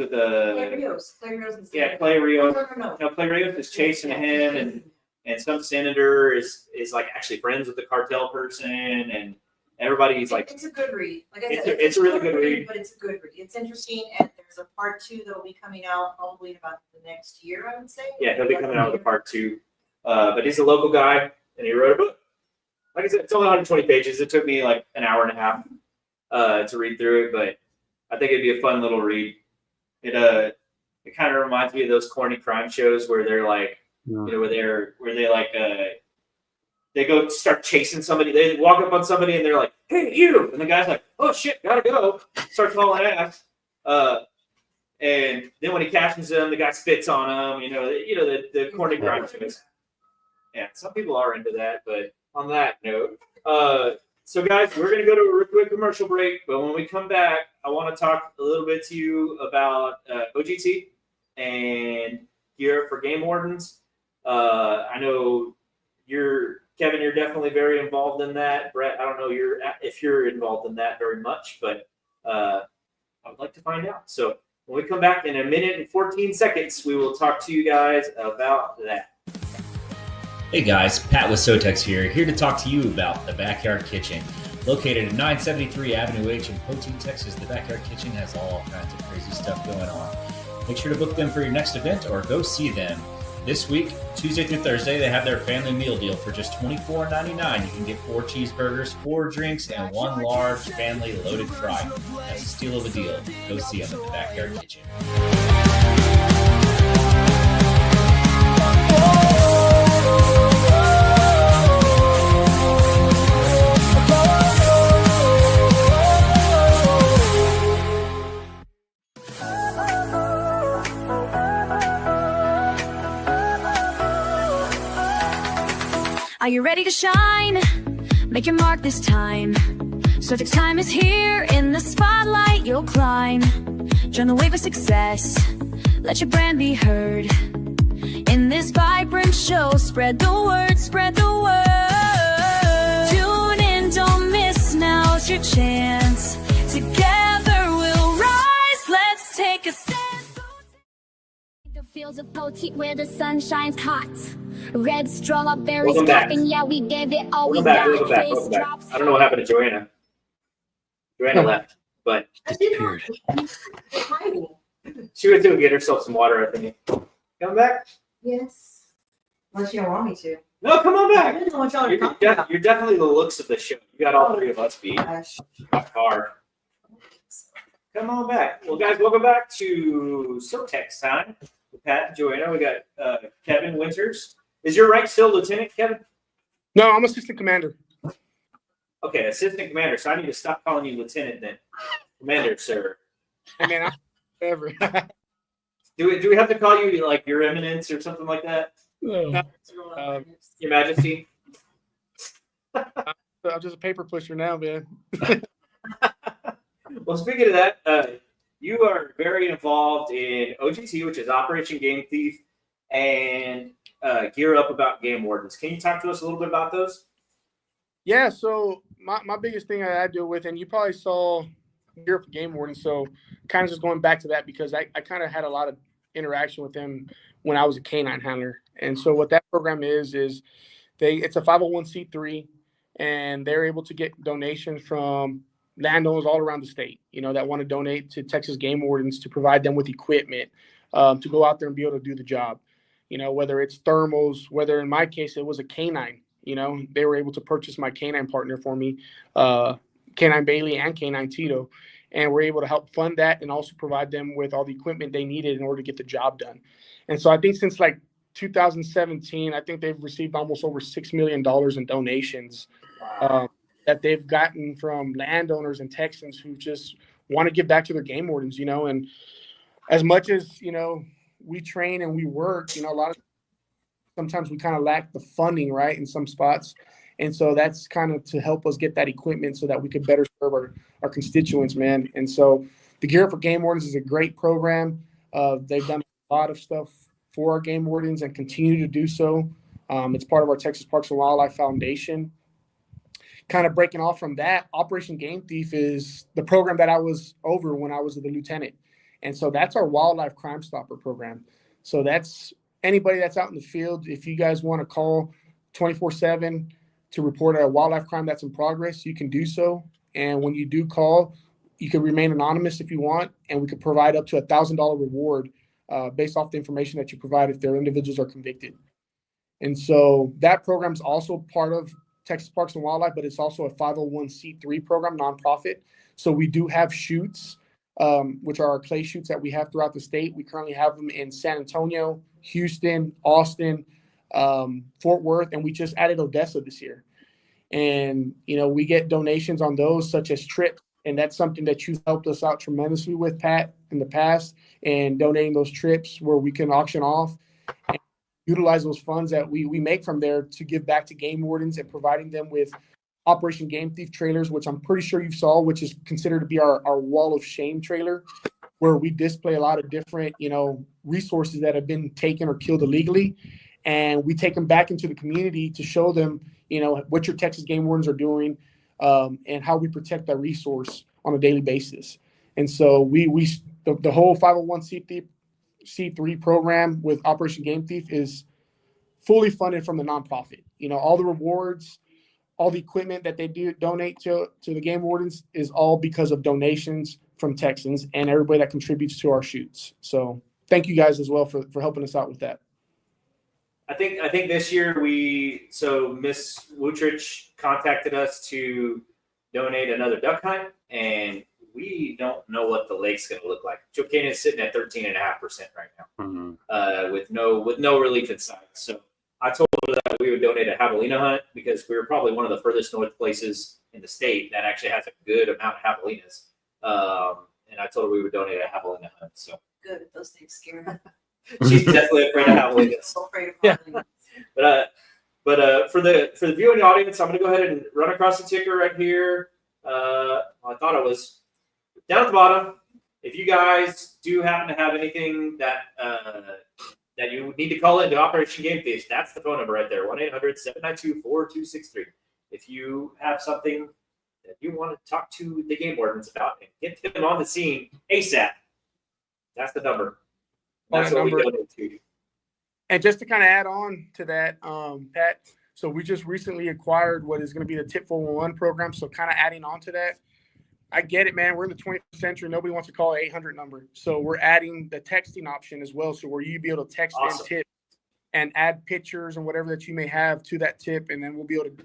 Rios. Clay Rios is Clay Rios. No. No, Clay Rios is chasing him, and some senator is like actually friends with the cartel person, and everybody's like, it's a good read. Like I said, it's a really good read. But it's a good read. It's interesting, and there's a part 2 that will be coming out probably about the next year, I would say. Yeah, he'll be coming out with a part 2. But he's a local guy, and he wrote a book. Like I said, it's only 120 pages. It took me like an hour and a half to read through it, but I think it'd be a fun little read. It kind of reminds me of those corny crime shows where they're like, they go start chasing somebody. They walk up on somebody and they're like, "Hey, you!" And the guy's like, "Oh shit, gotta go." Starts hauling ass. And then when he catches them, the guy spits on him. The corny crime shows. Yeah, some people are into that. But on that note, so guys, we're gonna go to a quick commercial break. But when we come back, I want to talk a little bit to you about OGT and gear for game wardens. I know Kevin, you're definitely very involved in that. Brett, I don't know if you're involved in that very much, but I would like to find out. So when we come back in a minute and 14 seconds, we will talk to you guys about that. Hey guys, Pat with SoTex here to talk to you about the Backyard Kitchen. Located at 973 Avenue H in Poteet, Texas, the Backyard Kitchen has all kinds of crazy stuff going on. Make sure to book them for your next event or go see them. This week, Tuesday through Thursday, they have their family meal deal for just $24.99. You can get 4 cheeseburgers, 4 drinks, and 1 large family loaded fry. That's a steal of a deal. Go see them at the Backyard Kitchen. Are you ready to shine? Make your mark this time. SoTex Time is here. In the spotlight you'll climb. Join the wave of success. Let your brand be heard. In this vibrant show, spread the word, spread the word. Tune in, don't miss, now's your chance. Together we'll rise, let's take a stand. The fields of Poteet where the sun shines hot. Red strawberries Welcome back. popping, yeah, we gave it all Welcome we back. got. Welcome back. Face Welcome back. drops. I don't know what happened to Joanna. Joanna left, but Disappeared. she was doing get herself some water. I think. Come back. Yes. Unless you don't want me to. No, come on I back. didn't know what y'all were You're, talking about. you're definitely the looks of the show. You got all three of us beat Gosh. by far. Come on back. Well, guys, welcome back to SoTex Time with Pat and Joanna. We got Kevin Winters. Is your rank still Lieutenant, Kevin? No, I'm assistant commander. Okay, Assistant Commander. So I need to stop calling you Lieutenant then. Commander, sir. Hey, man, whatever. Do we have to call you like Your Eminence or something like that? Oh. Your Majesty? I'm just a paper pusher now, man. Well, speaking of that, you are very involved in OGT, which is Operation Game Thief, and Gear Up about Game Wardens. Can you talk to us a little bit about those? Yeah, so my biggest thing that I deal with, and you probably saw Gear Up for Game Warden, so kind of just going back to that because I kind of had a lot of interaction with them when I was a canine handler. And so what that program is it's a 501c3, and they're able to get donations from landowners all around the state, that want to donate to Texas Game Wardens to provide them with equipment to go out there and be able to do the job. Whether it's thermals, whether in my case it was a canine, they were able to purchase my canine partner for me, Canine Bailey and Canine Tito, and we're able to help fund that and also provide them with all the equipment they needed in order to get the job done. And so I think since like 2017, I think they've received almost over $6 million in donations that they've gotten from landowners and Texans who just want to give back to their game wardens, and as much as, we train and we work, sometimes we kind of lack the funding, right, in some spots. And so that's kind of to help us get that equipment so that we could better serve our constituents, man. And so the Gear Up for Game Wardens is a great program. They've done a lot of stuff for our game wardens and continue to do so. It's part of our Texas Parks and Wildlife Foundation. Kind of breaking off from that, Operation Game Thief is the program that I was over when I was the lieutenant. And so that's our wildlife crime stopper program. So that's anybody that's out in the field. If you guys want to call 24/7 to report a wildlife crime that's in progress, you can do so. And when you do call, you can remain anonymous if you want, and we could provide up to a $1,000 reward based off the information that you provide if their individuals are convicted. And so that program is also part of Texas Parks and Wildlife, but it's also a 501c3 program, nonprofit. So we do have shoots, which are our clay shoots that we have throughout the state. We currently have them in San Antonio, Houston, Austin, Fort Worth, and we just added Odessa this year. And, we get donations on those such as trips. And that's something that you've helped us out tremendously with, Pat, in the past, and donating those trips where we can auction off and utilize those funds that we make from there to give back to game wardens and providing them with Operation Game Thief trailers, which I'm pretty sure you saw, which is considered to be our wall of shame trailer, where we display a lot of different, resources that have been taken or killed illegally. And we take them back into the community to show them, what your Texas game wardens are doing and how we protect that resource on a daily basis. And so the whole 501c3 program with Operation Game Thief is fully funded from the nonprofit. All the rewards, all the equipment that they do donate to the game wardens is all because of donations from Texans and everybody that contributes to our shoots. So thank you guys as well for helping us out with that. I think this year Miss Wutrich contacted us to donate another duck hunt, and we don't know what the lake's going to look like. Joe Canyon is sitting at 13.5% right now, with no relief in sight. So I told her that we would donate a javelina hunt because we were probably one of the furthest north places in the state that actually has a good amount of javelinas. And I told her we would donate a javelina hunt. So Good. Those things scare me. she's definitely afraid of javelinas. So afraid of Yeah. javelinas. But But for the viewing audience, I'm going to go ahead and run across the ticker right here. I thought it was down at the bottom. If you guys do happen to have anything that that you need to call into Operation Game Face, that's the phone number right there, 1-800-792-4263. If you have something that you want to talk to the game wardens about and get them on the scene ASAP, that's the number. That's what we donate to. And just to kind of add on to that, Pat, so we just recently acquired what is going to be the Tip 411 program. So kind of adding on to that, I get it, man. We're in the 21st century. Nobody wants to call an 800 number. So we're adding the texting option as well. So where you be able to text in tip and add pictures and whatever that you may have to that tip. And then we'll be able to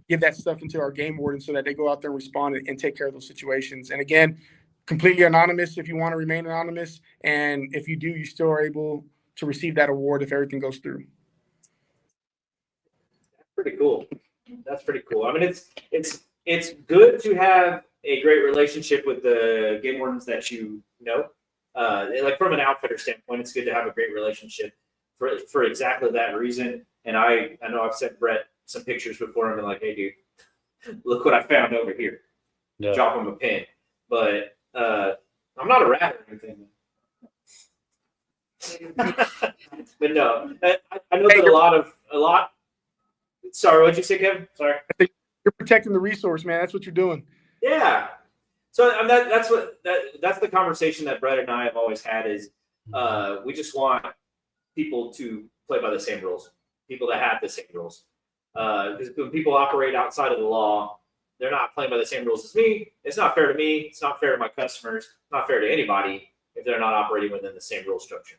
give that stuff into our game warden so that they go out there and respond and take care of those situations. And again, completely anonymous if you want to remain anonymous. And if you do, you still are able to receive that award if everything goes through. That's pretty cool. That's pretty cool. I mean, it's good to have a great relationship with the game wardens that you know. Like from an outfitter standpoint, it's good to have a great relationship for exactly that reason. And I know I've sent Brett some pictures before and been like, hey, dude, look what I found over here. Yeah. Drop him a pin. But I'm not a rat or anything. But no, I know that a lot. Sorry, what'd you say, Kevin? Sorry. You're protecting the resource, man. That's what you're doing. Yeah. So that's the conversation that Brett and I have always had is we just want people to play by the same rules, people that have the same rules. Because when people operate outside of the law, they're not playing by the same rules as me. It's not fair to me. It's not fair to my customers. It's not fair to anybody if they're not operating within the same rule structure.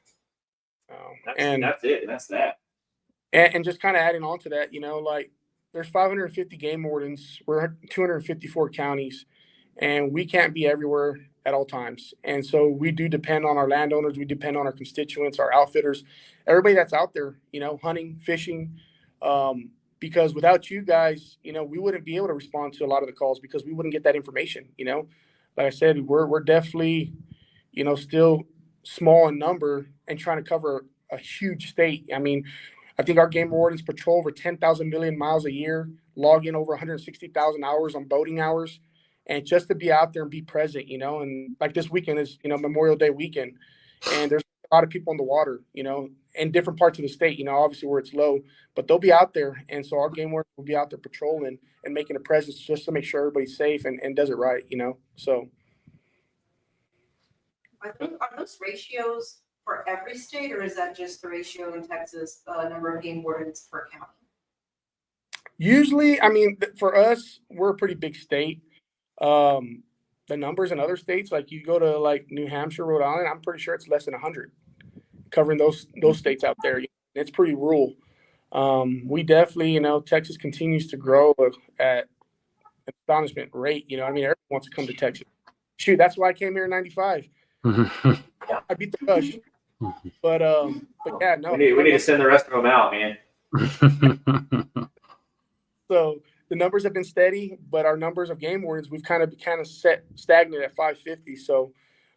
That's it. That's that. And just kind of adding on to that, like there's 550 game wardens. We're 254 counties, and we can't be everywhere at all times. And so we do depend on our landowners. We depend on our constituents, our outfitters, everybody that's out there, hunting, fishing, because without you guys, we wouldn't be able to respond to a lot of the calls because we wouldn't get that information. Like I said, we're definitely, still small in number and trying to cover a huge state. I mean, I think our game wardens patrol over 10,000 million miles a year, log in over 160,000 hours on boating hours. And just to be out there and be present, and like this weekend is, Memorial Day weekend. And there's a lot of people on the water, in different parts of the state, obviously where it's low, but they'll be out there. And so our game wardens will be out there patrolling and making a presence just to make sure everybody's safe and does it right, so. Are those ratios for every state, or is that just the ratio in Texas, number of game wardens per county? Usually, I mean, for us, we're a pretty big state. The numbers in other states, like you go to like New Hampshire, Rhode Island, I'm pretty sure it's less than 100 covering those states out there. It's pretty rural. We definitely, Texas continues to grow at an astonishment rate. Everyone wants to come to Texas. Shoot, that's why I came here in '95. I beat the rush. But yeah, no. We need to send the rest of them out, man. So the numbers have been steady, but our numbers of game wardens, we've kind of set stagnant at 550. So,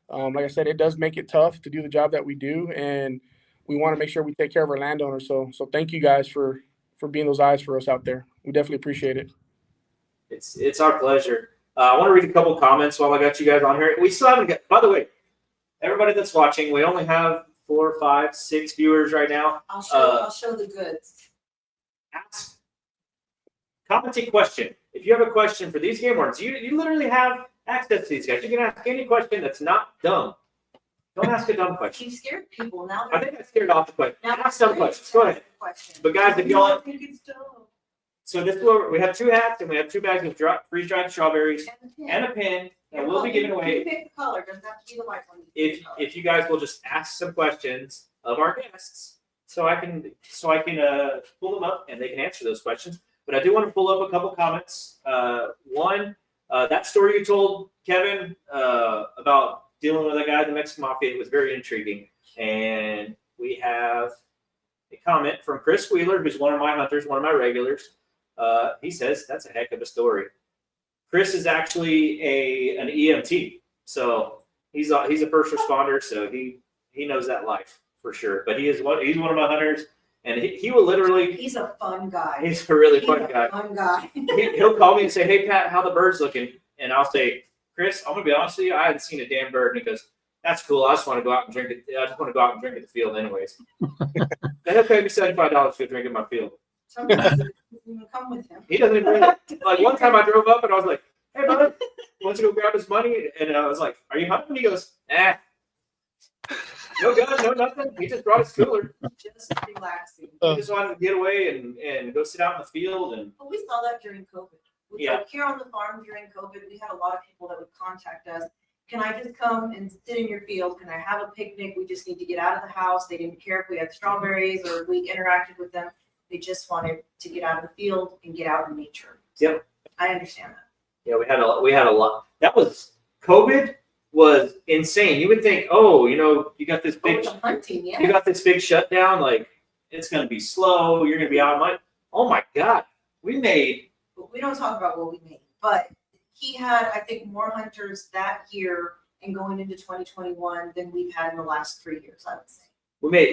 like I said, it does make it tough to do the job that we do, and we want to make sure we take care of our landowners. So thank you guys for being those eyes for us out there. We definitely appreciate it. It's our pleasure. I want to read a couple comments while I got you guys on here. We still haven't got. By the way, everybody that's watching, we only have 4, 5, 6 viewers right now. I'll show the goods. Comment a question. If you have a question for these game wardens, you literally have access to these guys. You can ask any question that's not dumb. Don't ask a dumb question. You scared people now. I think I scared off the question. Now Ask dumb questions. Go ahead. But guys, if y'all, think it's dumb. so this is where we have 2 hats and we have 2 bags of freeze-dried strawberries and a pin that we'll be giving away. You pick the color. Doesn't have to be the white one. If you guys will just ask some questions of our guests, so I can pull them up and they can answer those questions. But I do want to pull up a couple comments. One, that story you told, Kevin, about dealing with a guy in the Mexican Mafia was very intriguing. And we have a comment from Chris Wheeler, who's one of my hunters, one of my regulars. He says, that's a heck of a story. Chris is actually an EMT. So he's a first responder, so he knows that life for sure. But he's one of my hunters. And he will literally. He's a fun guy. He's a really fun guy. Fun guy. He'll call me and say, "Hey Pat, how the birds looking?" And I'll say, "Chris, I'm gonna be honest with you. I haven't seen a damn bird." And he goes, "That's cool. I just want to go out and drink it. I just want to go out and drink at the field, anyways." And he'll pay me $75 to go drink at my field. Sometimes you come with him. He doesn't even bring it. Like one time I drove up and I was like, "Hey, brother, wants to go grab his money?" And I was like, "Are you hunting?" He goes, "Nah, no gun, no nothing. He just brought his cooler. Just relaxing. He just wanted to get away and go sit out in the field." And But we saw that during COVID. Like here on the farm during COVID, we had a lot of people that would contact us. Can I just come and sit in your field? Can I have a picnic? We just need to get out of the house. They didn't care if we had strawberries or we interacted with them. They just wanted to get out of the field and get out in nature. Yep. I understand that. yeah, we had a lot. That was COVID was insane. You would think, oh, you got this big, Oh, the hunting, yeah. you got this big shutdown. Like it's gonna be slow. You're gonna be out of money. Oh my God, we made. But we don't talk about what we made. But he had, I think, more hunters that year and going into 2021 than we've had in the last 3 years, I would say.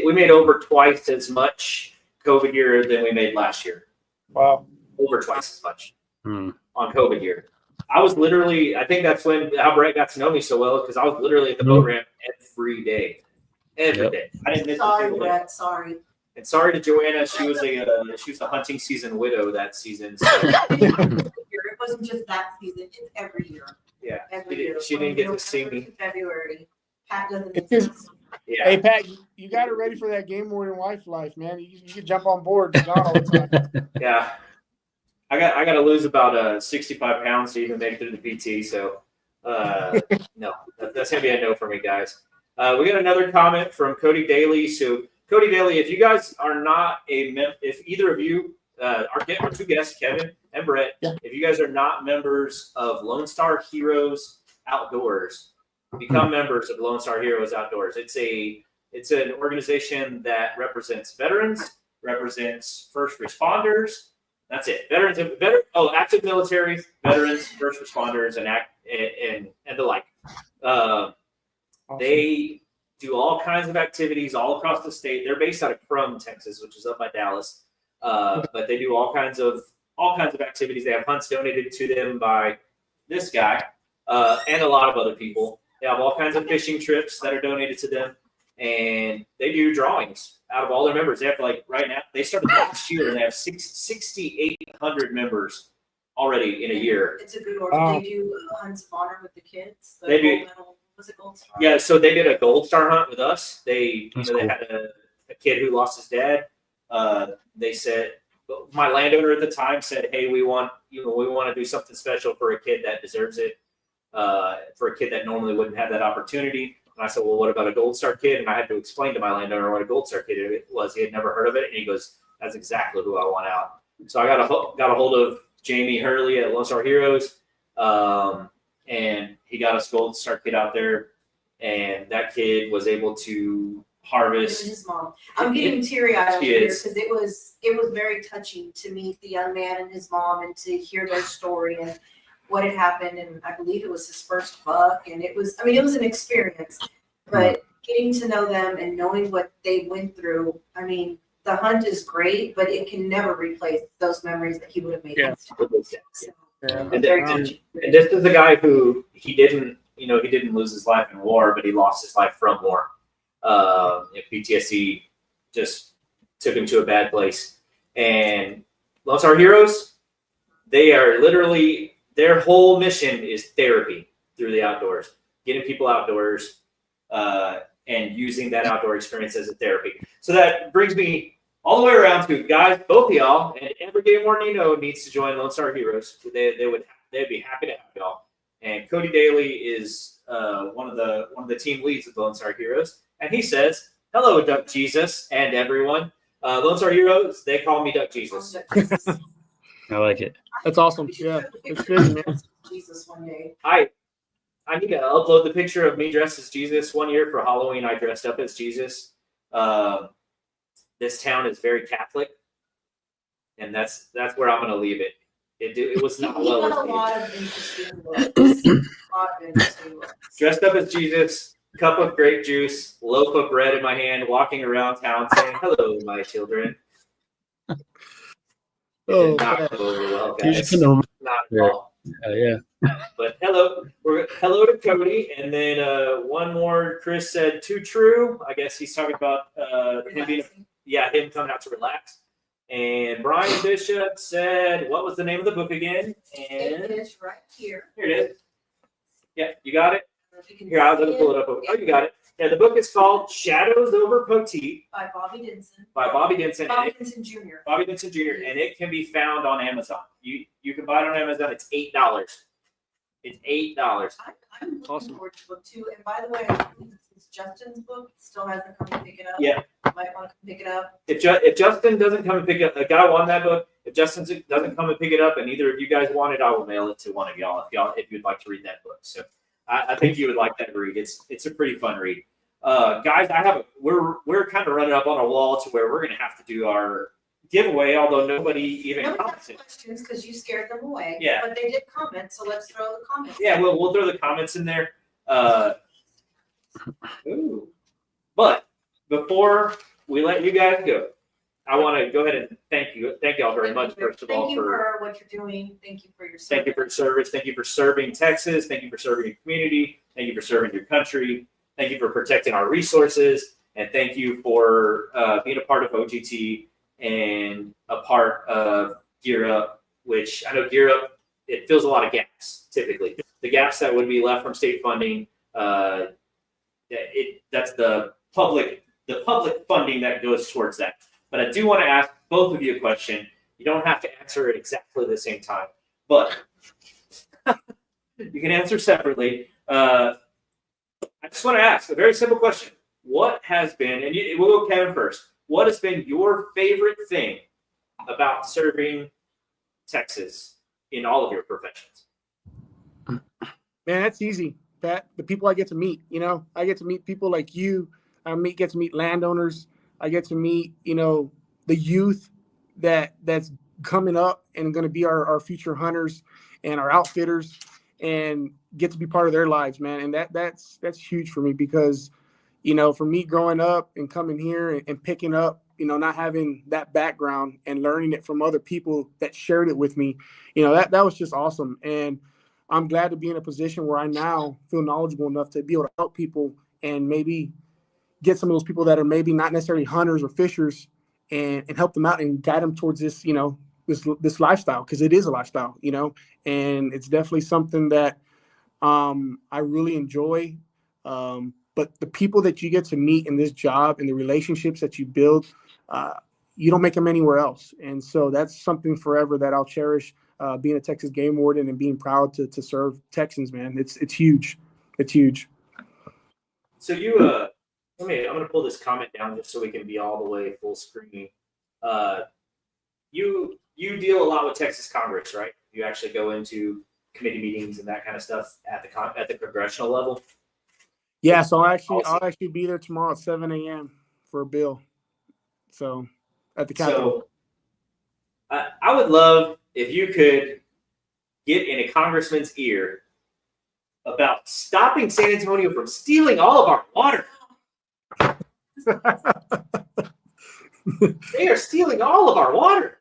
We made over twice as much COVID year than we made last year. Wow. Over twice as much Hmm. on COVID year. I was literally, I think that's how Brett got to know me so well, because I was literally at the boat ramp every day. Every Yep. day. I didn't miss a Sorry, single day. Brett, sorry. And sorry to Joanna, she was a hunting season widow that season. So, It wasn't just that season, it's every year. yeah, Every she year. didn't get to see me. February. Pat doesn't. It is- Yeah, Hey Pat, you got it ready for that game warden wife life, man. You can jump on board. You're gone all the time. yeah. I got to lose about 65 pounds to even make it through the PT. So no, that's gonna be a no for me, guys. We got another comment from Cody Daly. So Cody Daly, if you guys are not if either of you, our two guests, Kevin and Brett, Yeah. if you guys are not members of Lone Star Heroes Outdoors, become members of Lone Star Heroes Outdoors. It's an organization that represents veterans, represents first responders. That's it. Active military, veterans, first responders, and the like. They do all kinds of activities all across the state. They're based out of Crum, Texas, which is up by Dallas. But they do all kinds of activities. They have hunts donated to them by this guy and a lot of other people. They have all kinds of fishing trips that are donated to them, and they do drawings out of all their members. They have right now. They started last year, and they have 6,800 members already in a year. It's a good order. Wow. They do hunts of honor with the kids. They do. Gold medal, was it Gold Star? Yeah, so they did a Gold Star hunt with us. They That's they cool. had a kid who lost his dad. They said, my landowner at the time said, "Hey, we want to do something special for a kid that deserves it, for a kid that normally wouldn't have that opportunity." And I said, "Well, what about a Gold Star kid?" And I had to explain to my landowner what a Gold Star kid was. He had never heard of it, and he goes, "That's exactly who I want out." So I got a hold of Jamie Hurley at Lone Star Heroes, and he got us Gold Star kid out there, and that kid was able to It was harvest. his mom. I'm getting teary eyed over She here is. because it was very touching to meet the young man and his mom and to hear their story and what had happened. And I believe it was his first buck, and it was an experience. But getting to know them and knowing what they went through, the hunt is great, but it can never replace those memories that he would have made. Yeah. So, Yeah. And very then- touching. And this is a guy who he didn't lose his life in war, but he lost his life from war. PTSD just took him to a bad place. And Lone Star Heroes, they are literally, their whole mission is therapy through the outdoors, getting people outdoors and using that outdoor experience as a therapy. So that brings me all the way around to, guys, both of y'all and every game warden needs to join Lone Star Heroes. They'd be happy to have y'all. And Cody Daly is one of the team leads of Lone Star Heroes, and he says, "Hello, Duck Jesus and everyone. Lone Star Heroes, they call me Duck Jesus." I like it. That's awesome. Yeah, it's good, man. Jesus one day. I need to upload the picture of me dressed as Jesus. One year for Halloween, I dressed up as Jesus. This town is very Catholic, and that's where I'm going to leave it. It was not He well got a received. lot of interesting looks. Dressed up as Jesus, cup of grape juice, loaf of bread in my hand, walking around town saying, "Hello, my children." It Oh, did not man. go over well, You just guys. couldn't Not at remember. all. Yeah. But hello to Cody, and then one more. Chris said too true. I guess he's talking about him being, him coming out to relax. And Brian Bishop said, what was the name of the book again? And It is right here. here it is. Yeah, you got it. If you can Here, I'll see let me pull it up. Oh, you got it. Yeah, the book is called Shadows Over Poteet By Bobby Denson. by Bobby Denson. Bobby Denson Jr. Bobby Denson Jr. And it can be found on Amazon. You can buy it on Amazon. It's $8. It's $8. I'm looking Awesome. forward to book 2. And by the way, it's Justin's book. Still hasn't come to pick it up. Yeah. Might want to come pick it up. If Justin doesn't come and pick it up, a guy won that book. If Justin doesn't come and pick it up, and either of you guys want it, I will mail it to one of y'all if you'd like to read that book. So I think you would like that read. It's a pretty fun read. Guys, we're kind of running up on a wall to where we're going to have to do our giveaway, although nobody even Nobody has commented. questions because you scared them away. Yeah. But they did comment, so let's throw the comments. Yeah, we'll throw the comments in there. But before we let you guys go, I want to go ahead and thank y'all very much, first of all, Thank you for what you're doing. Thank you for your service. thank you for your service. Thank you for serving Texas. Thank you for serving your community. Thank you for serving your country. Thank you for protecting our resources. And thank you for being a part of OGT and a part of Gear Up, which I know Gear Up, it fills a lot of gaps, typically. The gaps that would be left from state funding, that's the public funding that goes towards that. But I do want to ask both of you a question. You don't have to answer it exactly at the same time, but you can answer separately. I just want to ask a very simple question. What has been, and we'll go Kevin first, what has been your favorite thing about serving Texas in all of your professions? Man, that's easy. Pat, the people I get to meet, I get to meet people like you. Get to meet landowners. I get to meet, the youth that's coming up and going to be our future hunters and our outfitters, and get to be part of their lives, man. And that's huge for me because, for me growing up and coming here and picking up, not having that background and learning it from other people that shared it with me, that was just awesome. And I'm glad to be in a position where I now feel knowledgeable enough to be able to help people and maybe get some of those people that are maybe not necessarily hunters or fishers and help them out and guide them towards this, this lifestyle, because it is a lifestyle, and it's definitely something that I really enjoy. But the people that you get to meet in this job and the relationships that you build, you don't make them anywhere else. And so that's something forever that I'll cherish, being a Texas game warden and being proud to serve Texans, man. It's huge. It's huge. So you, I'm going to pull this comment down just so we can be all the way full screen. You deal a lot with Texas Congress, right? You actually go into committee meetings and that kind of stuff at the congressional level. Yeah, so I'll actually be there tomorrow at 7 a.m. for a bill. So at the Capitol. So I would love if you could get in a congressman's ear about stopping San Antonio from stealing all of our water. They are stealing all of our water.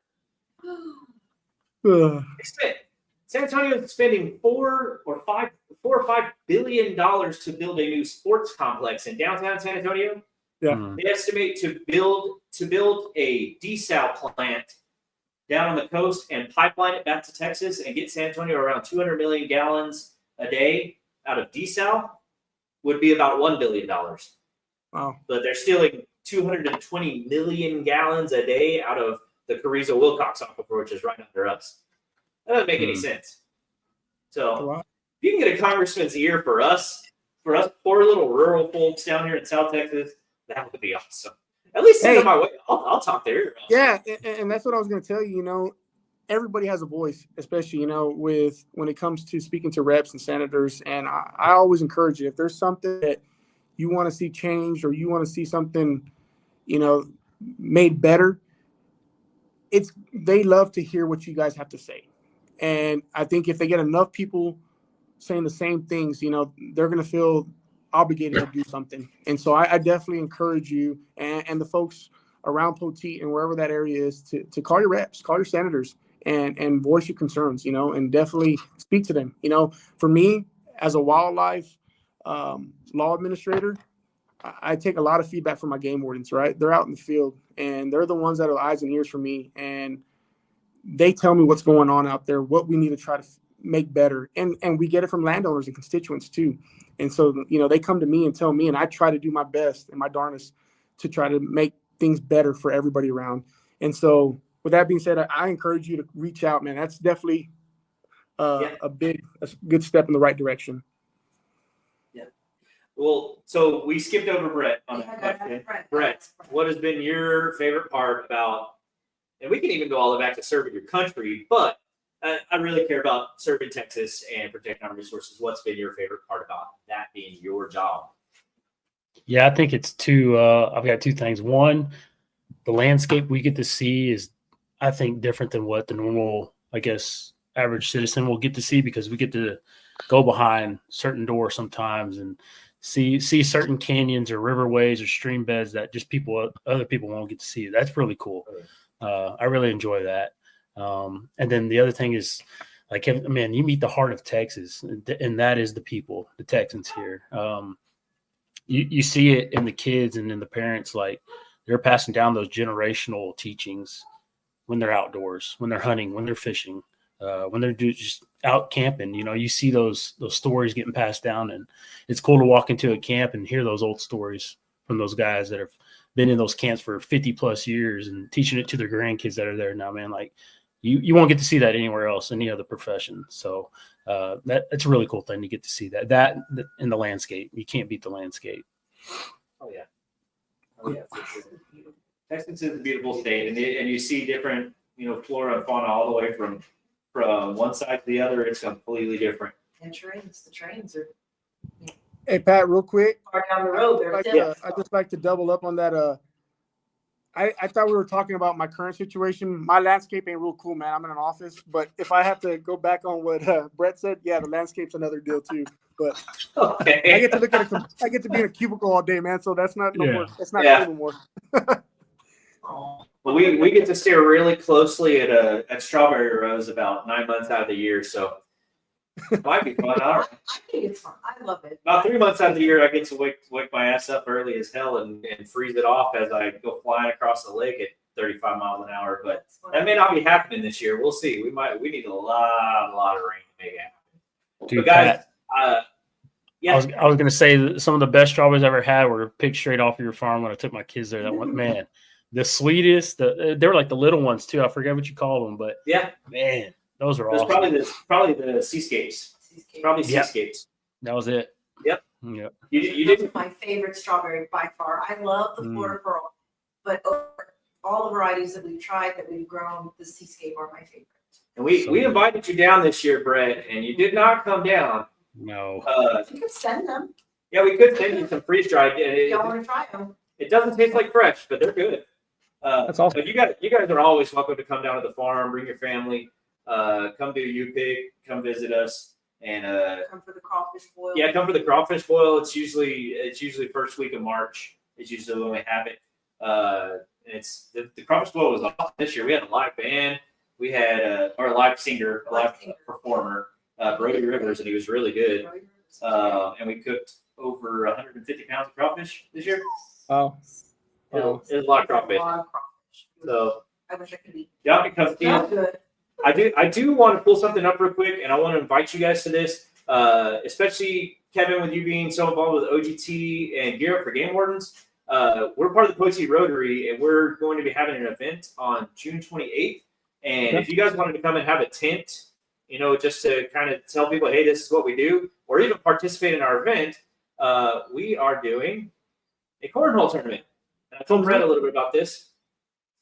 San Antonio is spending $4 or $5 billion to build a new sports complex in downtown San Antonio. Yeah. They estimate to build a desal plant down on the coast and pipeline it back to Texas and get San Antonio around 200 million gallons a day out of desal would be about $1 billion. Wow. But they're stealing 220 million gallons a day out of the Carrizo-Wilcox aquifer, which is right under us. That doesn't make any sense. So if you can get a congressman's ear for us poor little rural folks down here in South Texas, that would be awesome. At least send them my way. I'll talk their ear off. Yeah, and that's what I was going to tell you. Everybody has a voice, especially, when it comes to speaking to reps and senators. And I always encourage you, if there's something that you want to see changed or you want to see something, made better, they love to hear what you guys have to say. And I think if they get enough people saying the same things, they're going to feel obligated to do something. And so I definitely encourage you and the folks around Poteet and wherever that area is to call your reps, call your senators, and voice your concerns, and definitely speak to them. For me, as a wildlife law administrator, I take a lot of feedback from my game wardens, right? They're out in the field, and they're the ones that are eyes and ears for me, and they tell me what's going on out there, what we need to try to make better. And we get it from landowners and constituents too. And so, they come to me and tell me, and I try to do my best and my darnest to try to make things better for everybody around. And so with that being said, I encourage you to reach out, man. That's definitely a good step in the right direction. Yeah. Well, so we skipped over Brett on that question. Brett, what has been your favorite part about, and we can even go all the way back to serving your country, but I really care about serving Texas and protecting our resources. What's been your favorite part about that being your job? Yeah, I think it's two. I've got two things. One, the landscape we get to see is, I think, different than what the normal, I guess, average citizen will get to see, because we get to go behind certain doors sometimes and see certain canyons or riverways or stream beds that just other people won't get to see. That's really cool. I really enjoy that. And then the other thing is, like, man, you meet the heart of Texas, and that is the people, the Texans here. You see it in the kids and in the parents, like they're passing down those generational teachings when they're outdoors, when they're hunting, when they're fishing, when they're just out camping. You see those stories getting passed down, and it's cool to walk into a camp and hear those old stories from those guys that have been in those camps for 50 plus years and teaching it to their grandkids that are there now, man. Like you won't get to see that anywhere else, any other profession. So that's a really cool thing to get to see that in the landscape. You can't beat the landscape. Oh yeah. Texas is a beautiful state, and you see different, flora and fauna all the way from one side to the other. It's completely different. And the trains are Hey, Pat, real quick. far down the road. I'd just like to double up on that. I thought we were talking about my current situation. My landscape ain't real cool, man. I'm in an office, but if I have to go back on what Brett said, yeah, the landscape's another deal too. But Okay. I get to look at I get to be in a cubicle all day, man. So that's not no more. That's not Yeah. cool anymore. Well, we get to stare really closely at Strawberry Rose about 9 months out of the year, so it might be fun. All right. I think it's fun. I love it. About 3 months out of the year, I get to wake my ass up early as hell and freeze it off as I go flying across the lake at 35 miles an hour. But that may not be happening this year. We'll see. We need a lot of rain to make it happen. Dude, but guys, Pat, yeah, I was going to say that some of the best strawberries I ever had were picked straight off of your farm when I took my kids there. That one, man, the sweetest. They were like the little ones too. I forget what you call them, but yeah, man, those are there's awesome. probably the seascapes. Probably seascapes. That was it. Yep. Yep. You That's did. my favorite strawberry by far. I love the Florida Pearl, but over all the varieties that we've tried, that we've grown, the seascape are my favorite. And we invited you down this year, Brett, and you did not come down. No. You could send them. Yeah, we could send you some freeze dried. Y'all want to try them? It doesn't taste like fresh, but they're good. That's awesome. But you guys are always welcome to come down to the farm, bring your family, come do UPIC, come visit us, and Come for the crawfish boil. yeah, come for the crawfish boil. It's usually first week of March. It's usually when we have it. And it's the crawfish boil was awesome this year. We had a live band, we had our live singer, live performer, Brody Rivers, and he was really good. And we cooked over 150 pounds of crawfish this year. Oh. It was a lot of crawfish. So I wish I could eat. y'all can come see Not us. good. I do want to pull something up real quick, and I want to invite you guys to this, especially Kevin, with you being so involved with OGT and Gear Up for Game Wardens. We're part of the Poteet Rotary, and we're going to be having an event on June 28th. And if you guys wanted to come and have a tent, just to kind of tell people, hey, this is what we do, or even participate in our event, we are doing a cornhole tournament. And I told Brett a little bit about this.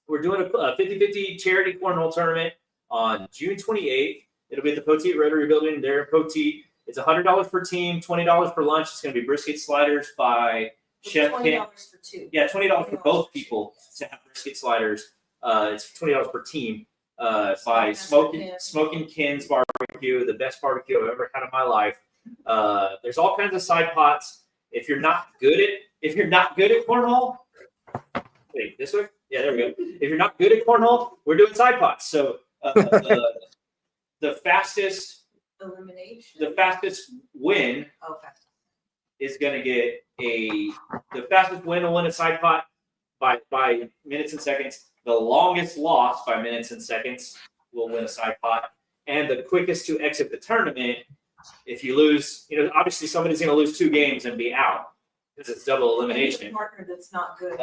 We're doing a 50-50 charity cornhole tournament on June 28th. It'll be at the Poteet Rotary Building there in Poteet. It's $100 per team, $20 per lunch. It's going to be brisket sliders by Chef Ken. $20 for two. Yeah, $20 for both people to have brisket sliders. It's $20 per team by Smoking Ken's Barbecue, the best barbecue I've ever had in my life. There's all kinds of side pots. If you're not good at cornhole, wait, this way? Yeah, there we go. If you're not good at cornhole, we're doing side pots. So the fastest Elimination. the fastest win Oh, fast. is going to get the fastest win will win a side pot by minutes and seconds. The longest loss by minutes and seconds will win a side pot, and the quickest to exit the tournament. If you lose, obviously somebody's going to lose 2 games and be out because it's double elimination. Partner that's not good.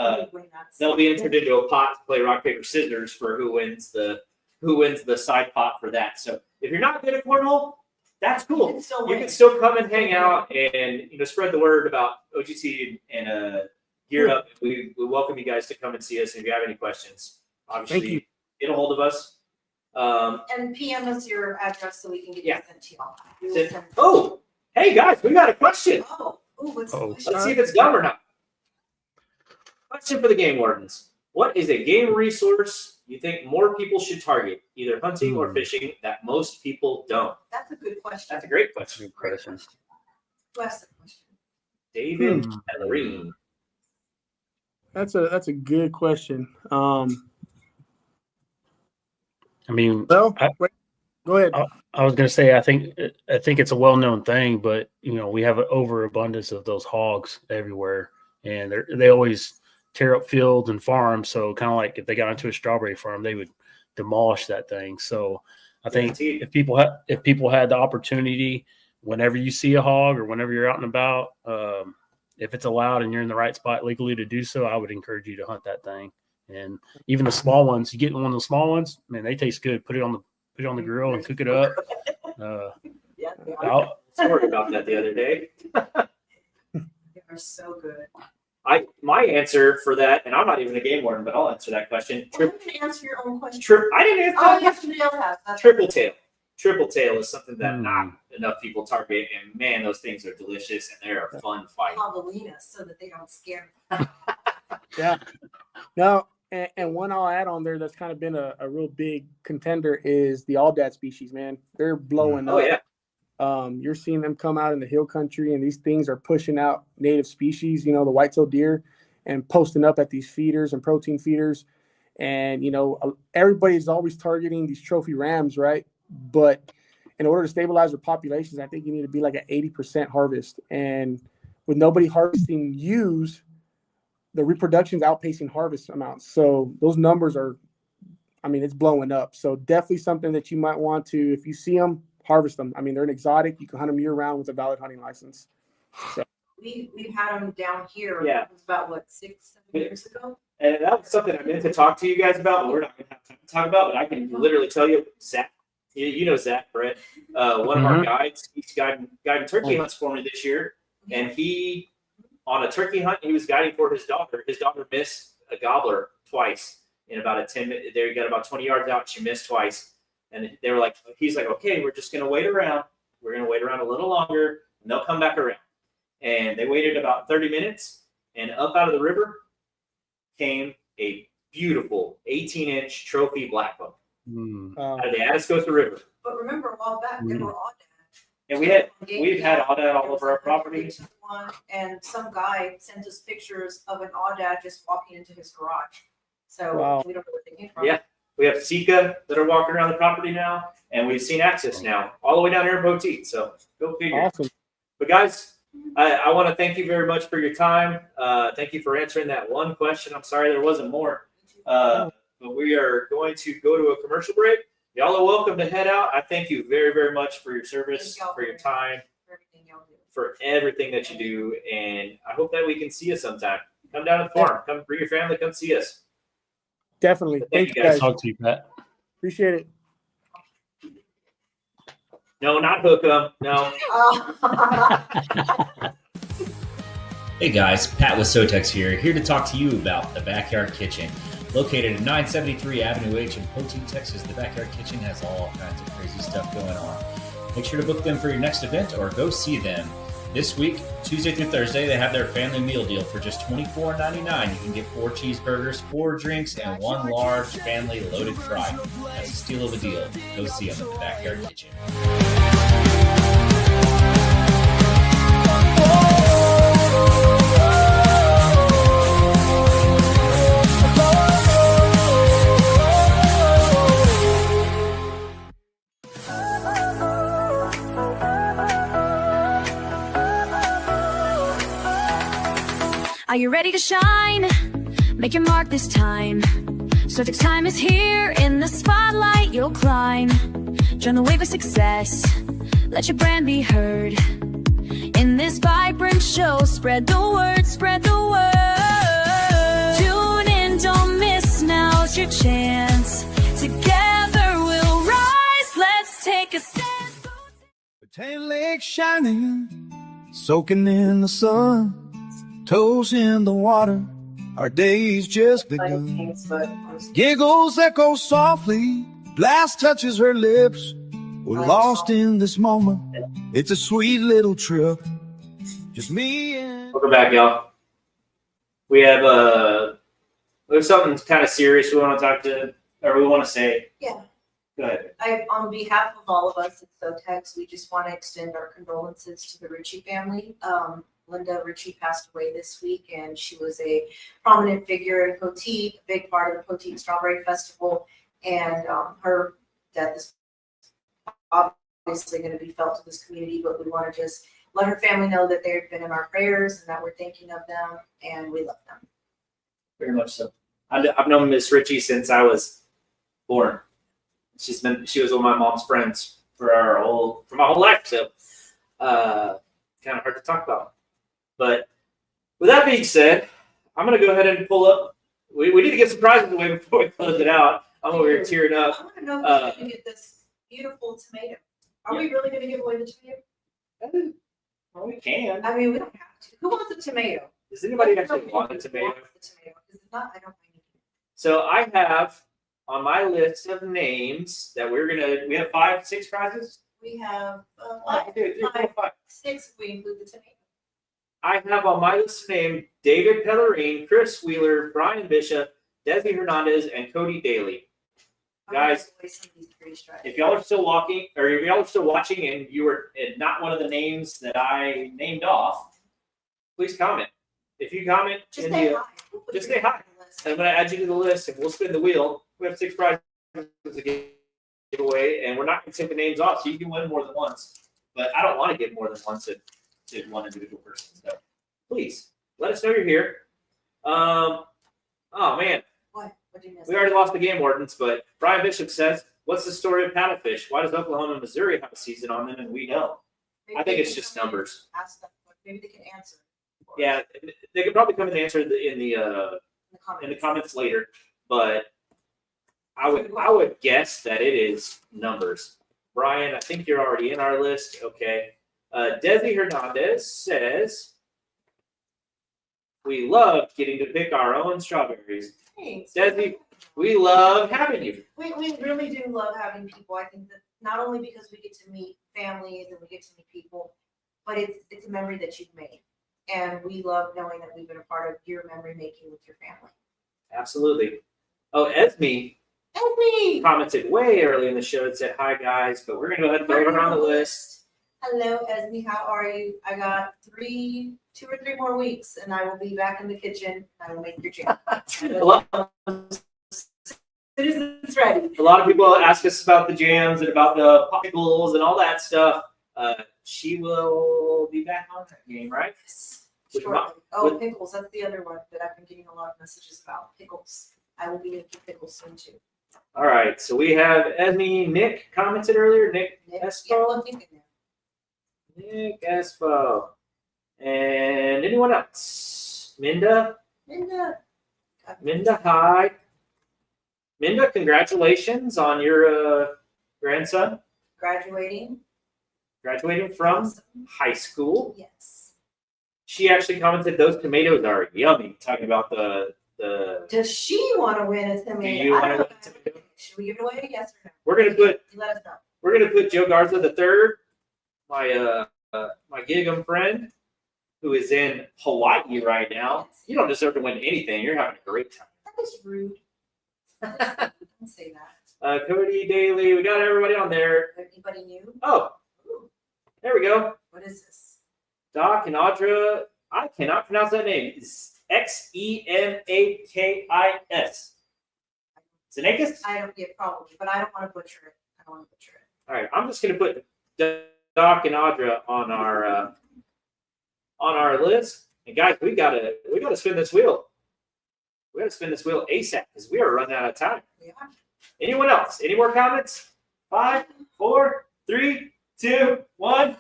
They'll be entered into a pot to play rock paper scissors for who wins the side pot for that. So if you're not good at cornhole, that's cool. You can still come and hang out and spread the word about OGT and Gear Up. We welcome you guys to come and see us. If you have any questions, obviously get a hold of us. And PM us your address so we can get it sent to y'all. Oh, hey guys, we got a question. What's the Let's question? see if it's dumb or not. Question for the game wardens. What is a game resource you think more people should target, either hunting or fishing, that most people don't? That's a good question. That's a great question. Good question. Who asked the question? David Ellerine. That's a good question. I mean, Well, wait, go ahead. I was going to say, I think it's a well-known thing, but we have an overabundance of those hogs everywhere, and they always tear up fields and farms. So kind of like if they got into a strawberry farm, they would demolish that thing. So I think if people had the opportunity, whenever you see a hog or whenever you're out and about, if it's allowed and you're in the right spot legally to do so, I would encourage you to hunt that thing. And even the small ones, you get one of the small ones, man, they taste good. Put it on the grill and cook it up. I was about that the other day. They are so good. My answer for that, and I'm not even a game warden, but I'll answer that question. You can answer your own question. I didn't answer Oh, that. yes, you have. Triple tail. Triple tail is something that not enough people target, and man, those things are delicious and they're a fun fight. Javelina so that they don't scare me. Yeah. No, and one I'll add on there that's kind of been a real big contender is the Aldad species, man. They're blowing up. Oh, yeah. You're seeing them come out in the hill country, and these things are pushing out native species, the white-tailed deer, and posting up at these feeders and protein feeders. And, everybody's always targeting these trophy rams, right? But in order to stabilize their populations, I think you need to be like an 80% harvest. And with nobody harvesting ewes, the reproduction's outpacing harvest amounts. So those numbers it's blowing up. So definitely something that you might want to, if you see them, harvest them. They're an exotic. You can hunt them year round with a valid hunting license. So We've had them down here. Yeah. It was about 6-7 years ago. And that was something I meant to talk to you guys about, but we're not going to have time to talk about. But I can literally tell you, Zach, you know Zach, Brett, one of our guides, he's guiding turkey hunts for me this year. And he, on a turkey hunt, he was guiding for his daughter. His daughter missed a gobbler twice in about a 10-minute. They got about 20 yards out. She missed twice. And they were like, he's like, okay, we're just going to wait around. We're going to wait around a little longer, and they'll come back around. And they waited about 30 minutes, and up out of the river came a beautiful 18-inch trophy black buck out of the Atascosa River. But remember, a while back, they were Audad. And we've had Audad all over our property. And some guy sent us pictures of an Audad just walking into his garage. So Wow. we don't know where they came from. Yeah. We have Sika that are walking around the property now, and we've seen Axis now, all the way down here in Poteet. So go figure. awesome. But guys, I want to thank you very much for your time. Thank you for answering that one question. I'm sorry there wasn't more. But we are going to go to a commercial break. Y'all are welcome to head out. I thank you very, very much for your service, for your time, for everything that you do. And I hope that we can see you sometime. Come down to the farm. Come bring your family. Come see us. Definitely. Thank you, guys. Talk to you, Pat. Appreciate it. No, not hook 'em. No. Hey guys, Pat with SoTex here to talk to you about the Backyard Kitchen. Located at 973 Avenue H in Poteet, Texas, the Backyard Kitchen has all kinds of crazy stuff going on. Make sure to book them for your next event or go see them. This week, Tuesday through Thursday, they have their family meal deal for just $24.99. You can get 4 cheeseburgers, 4 drinks, and 1 large family loaded fry. That's a steal of a deal. Go see them at the Backyard Kitchen. Are you ready to shine? Make your mark this time. SoTex Time is here. In the spotlight you'll climb. Join the wave of success. Let your brand be heard. In this vibrant show, spread the word, spread the word. Tune in, don't miss, now's your chance. Together we'll rise, let's take a stand. The tan lake shining, soaking in the sun, toes in the water, our day's just begun. Giggles echo softly, blast touches her lips. We're lost in this moment, it's a sweet little trip. Just me and... Welcome back, y'all. We have something kind of serious we want to talk to, or we want to say. Yeah. Go ahead. On behalf of all of us at SoTex, we just want to extend our condolences to the Ritchie family. Linda Ritchie passed away this week, and she was a prominent figure in Poteet, a big part of the Poteet Strawberry Festival, and her death is obviously going to be felt to this community, but we want to just let her family know that they've been in our prayers and that we're thinking of them and we love them. Very much so. I've known Miss Ritchie since I was born. She was one of my mom's friends for my whole life. So kind of hard to talk about. But with that being said, I'm gonna go ahead and pull up. We need to get some prizes away before we close it out. I'm over here tearing up. I want to know if we're going to get this beautiful tomato. Are we really going to give away the tomato? Well, we can. I mean, we don't have to. Who wants a tomato? Does anybody actually want a tomato? Because if not, I don't mind it. So I have on my list of names that we have 5, 6 prizes. We have One, 2, 3, 4, 5. 6 if we include the tomato. I have on my list of names David Pellerine, Chris Wheeler, Brian Bishop, Desi Hernandez, and Cody Daly. Guys, if y'all are still walking, or if y'all are still watching and you were not one of the names that I named off, please comment. If you comment, Just say hi. Just say hi. I'm going to add you to the list, and we'll spin the wheel. We have 6 prizes to give away, and we're not going to take the names off, so you can win more than once. But I don't want to get more than once to one individual person. So please let us know you're here. Oh man. What? What did you miss? We already lost the game wardens, but Brian Bishop says, "What's the story of paddlefish? Why does Oklahoma and Missouri have a season on them and we don't?" Maybe I think they it's can just come in and numbers. ask them. Maybe they can answer. for us Yeah, they could probably come and answer in the in the comments later, but I would guess that it is numbers. Brian, I think you're already in our list. Okay. Desi Hernandez says, "We loved getting to pick our own strawberries." Thanks. Desi, we love having you. We really do love having people. I think that not only because we get to meet families and we get to meet people, but it's a memory that you've made. And we love knowing that we've been a part of your memory making with your family. Absolutely. Oh, Esme commented way early in the show and said, "Hi, guys," but we're going to go ahead and go around the list. Hello, Esme. How are you? I got 2 or 3 more weeks, and I will be back in the kitchen. I will make your jam. A lot It's ready. of people ask us about the jams and about the popsicles and all that stuff. She will be back on that game, right? With Shortly. with- Pickles. That's the other one that I've been getting a lot of messages about. Pickles. I will be making pickles soon too. All right, so we have Esme. Nick commented earlier. Nick Espo. Yeah, I'm thinking now. Nick Espo. And anyone else? Minda? Minda, hi. Minda, congratulations on your grandson Graduating. graduating from Awesome. high school. Yes. She actually commented, "Those tomatoes are yummy," talking about the Does she want to win a tomato? Do you I wanna don't win a know. tomato? Should we give it away? Yes or no? We're gonna put You let us know. Joe Garza III, my gig'em friend, who is in Hawaii right now. You don't deserve to win anything. You're having a great time. That was rude. Don't say that. Cody Daly, we got everybody on there. Anybody new? Oh, there we go. What is this? Doc and Audra. I cannot pronounce that name. It's Xenakis. Xenakis? I don't get probably, but I don't want to butcher it. All right, I'm just gonna put Doc and Audra on our list. And guys, we gotta spin this wheel. We gotta spin this wheel ASAP because we are running out of time. Yeah. Anyone else? Any more comments? 5, 4, 3, 2, 1.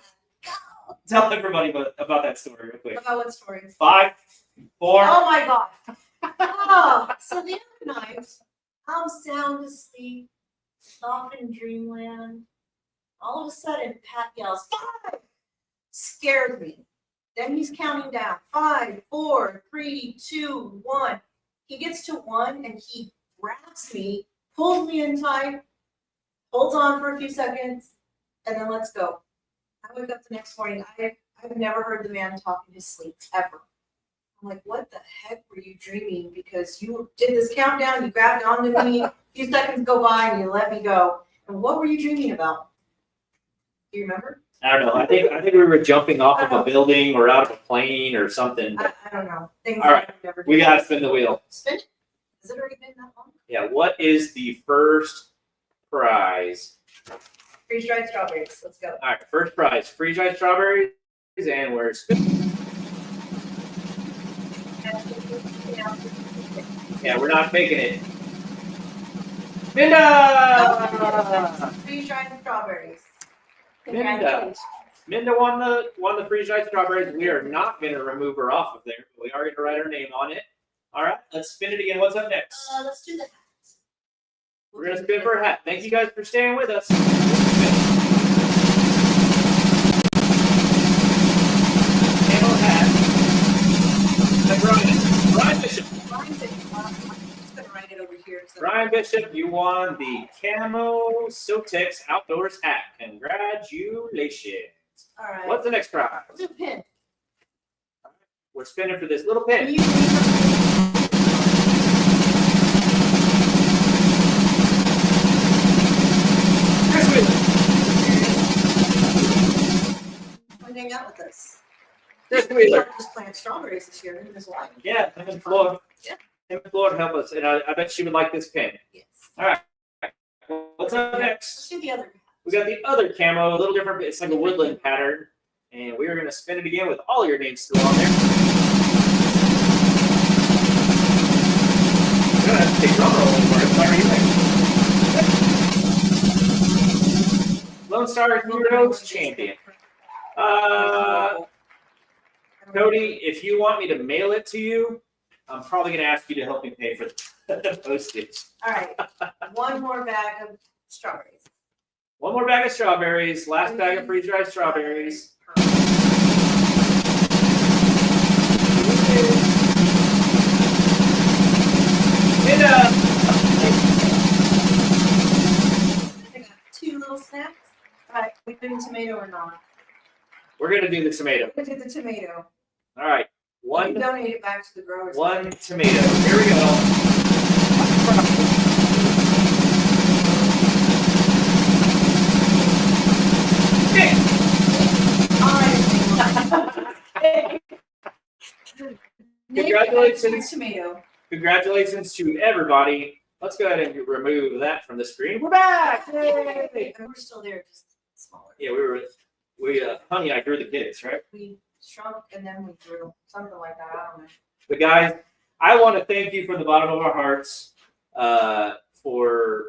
Tell everybody about that story real quick. About what story? 5, 4. Oh my God. Oh, so the other night, I'm sound asleep, off in dreamland. All of a sudden, Pat yells, 5! Scared me. Then he's counting down. 5, 4, 3, 2, 1. He gets to 1 and he grabs me, pulls me in tight, holds on for a few seconds, and then let's go. I wake up the next morning. I've never heard the man talk in his sleep, ever. I'm like, what the heck were you dreaming? Because you did this countdown, you grabbed onto me, a few seconds go by and you let me go. And what were you dreaming about? Do you remember? I don't know. I think we were jumping off of a building or out of a plane or something. I don't know. Things All right, I've never we done. gotta spin the wheel. Spin it? Has it already been that long? Yeah, what is the first prize? Freeze dried strawberries. Let's go. All right, first prize, freeze-dried strawberries, and we're spinning. Yeah, we're not making it. Minda! Freeze dried strawberries. Minda. Congratulations. Minda won the freeze-dried strawberries. We are not going to remove her off of there. We are going to write her name on it. All right, let's spin it again. What's up next? Let's do the hat. We're going to spin for a hat. Thank you guys for staying with us. Camo hat. Brian Bishop. Brian Bishop. I'm just gonna write it over here. So Brian Bishop, you won the Camo SoTex Outdoors hat. Congratulations. all right. What's the next prize? What's a pin? We're spinning for this little pin. Chris Wheeler. Come hang out with us. Chris Wheeler. Just plant strawberries this year. His wife. Yeah, him and Floyd. Yeah. Him and Floyd help us, and I bet she would like this pin. Yes. All right. What's up Let's next? do the other. We got the other camo, a little different. It's like a woodland pattern, and we are going to spin it again with all your names still on there. We're going to have to take drum roll for it. Sorry. Lone Star Heroes Champion. Cody, if you want me to mail it to you, I'm probably going to ask you to help me pay for the postage. All right. One more bag of strawberries. One more bag of strawberries. Last bag of freeze-dried strawberries. And I got 2 little snacks. All right. We doing tomato or not? we're going to do the tomato. We did the tomato. All right. We One donate it back to the growers. tomato. Here we go. Congratulations. Tomato. Congratulations to everybody. Let's go ahead and remove that from the screen. We're back. Yay! And we're still there, just smaller. Yeah, honey, I grew the kids, right? We shrunk and then we grew, something like that. I don't know. But guys, I want to thank you from the bottom of our hearts for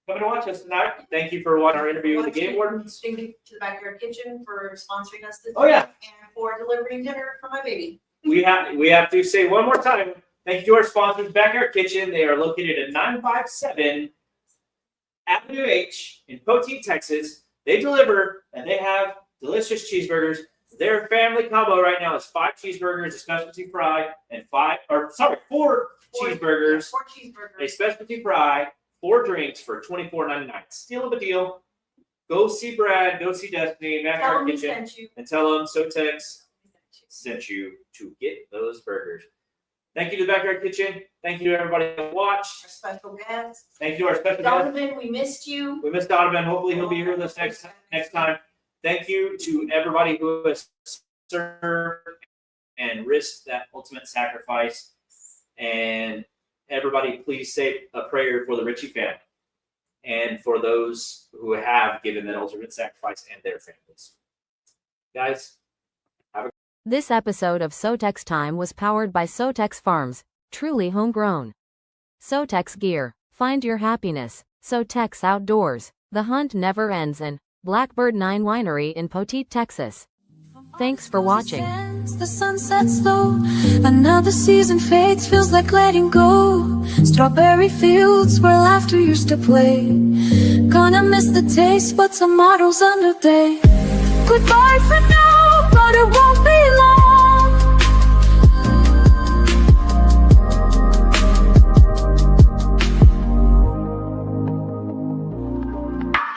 coming to watch us tonight. Thank you for watching our interview with the Game Wardens. Thank you to the Backyard Kitchen for sponsoring us this Oh, yeah. week and for delivering dinner for my baby. We have to say one more time, thank you to our sponsors, Backyard Kitchen. They are located at 957 Avenue H in Poteet, Texas. They deliver and they have delicious cheeseburgers. Their family combo right now is 5 cheeseburgers, a specialty fry, and 4 cheeseburgers, 4 cheeseburgers. a specialty fry, 4 drinks for $24.99. Steal of a deal. Go see Brad, go see Destiny, Tell Backyard them we Kitchen, sent you. and tell them SoTex sent you to get those burgers. Thank you to the Backyard Kitchen. Thank you to everybody who watched. Our special guest. Thank you to our special guest. Donovan, we missed you. We missed Donovan. Hopefully he'll be here this next time. Thank you to everybody who has served and risked that ultimate sacrifice. And everybody, please say a prayer for the Ritchie family and for those who have given that ultimate sacrifice and their families. Guys, This episode of SoTex Time was powered by SoTex Farms, truly homegrown. SoTex Gear, find your happiness. SoTex Outdoors, the hunt never ends, and Blackbird 9 Winery in Poteet, Texas. Thanks for watching. The sun sets low, another season fades, feels like letting go. Strawberry fields where laughter used to play. Gonna miss the taste, but tomorrow's another day. Goodbye for now, but it won't be long.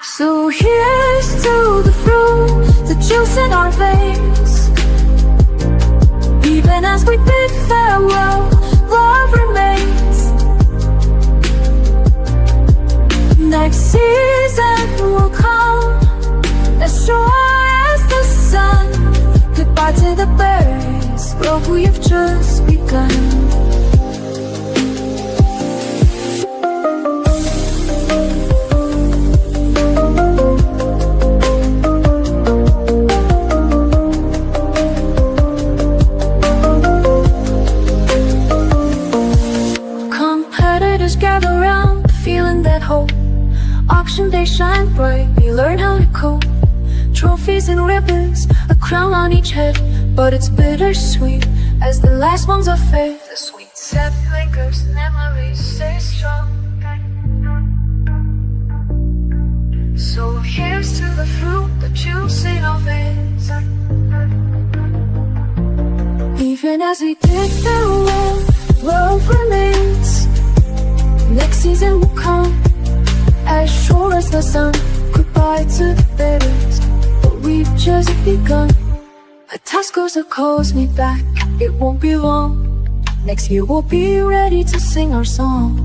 So here's to the fruit, the juice in our veins. Even as we bid farewell, love remains. Next season will come, as sure as the sun. Goodbye to the berries, but we have just begun. Gather round, feeling that hope. Auction day shine bright, we learn how to cope. Trophies and ribbons, a crown on each head. But it's bittersweet, as the last ones are fed. The sweet sap lingers, memories stay strong. So here's to the fruit, the juice in our veins. Even as we did farewell, love remains. Next season will come, as sure as the sun. Goodbye to the berries, but we've just begun. A task goes that calls me back, it won't be long. Next year we'll be ready to sing our song.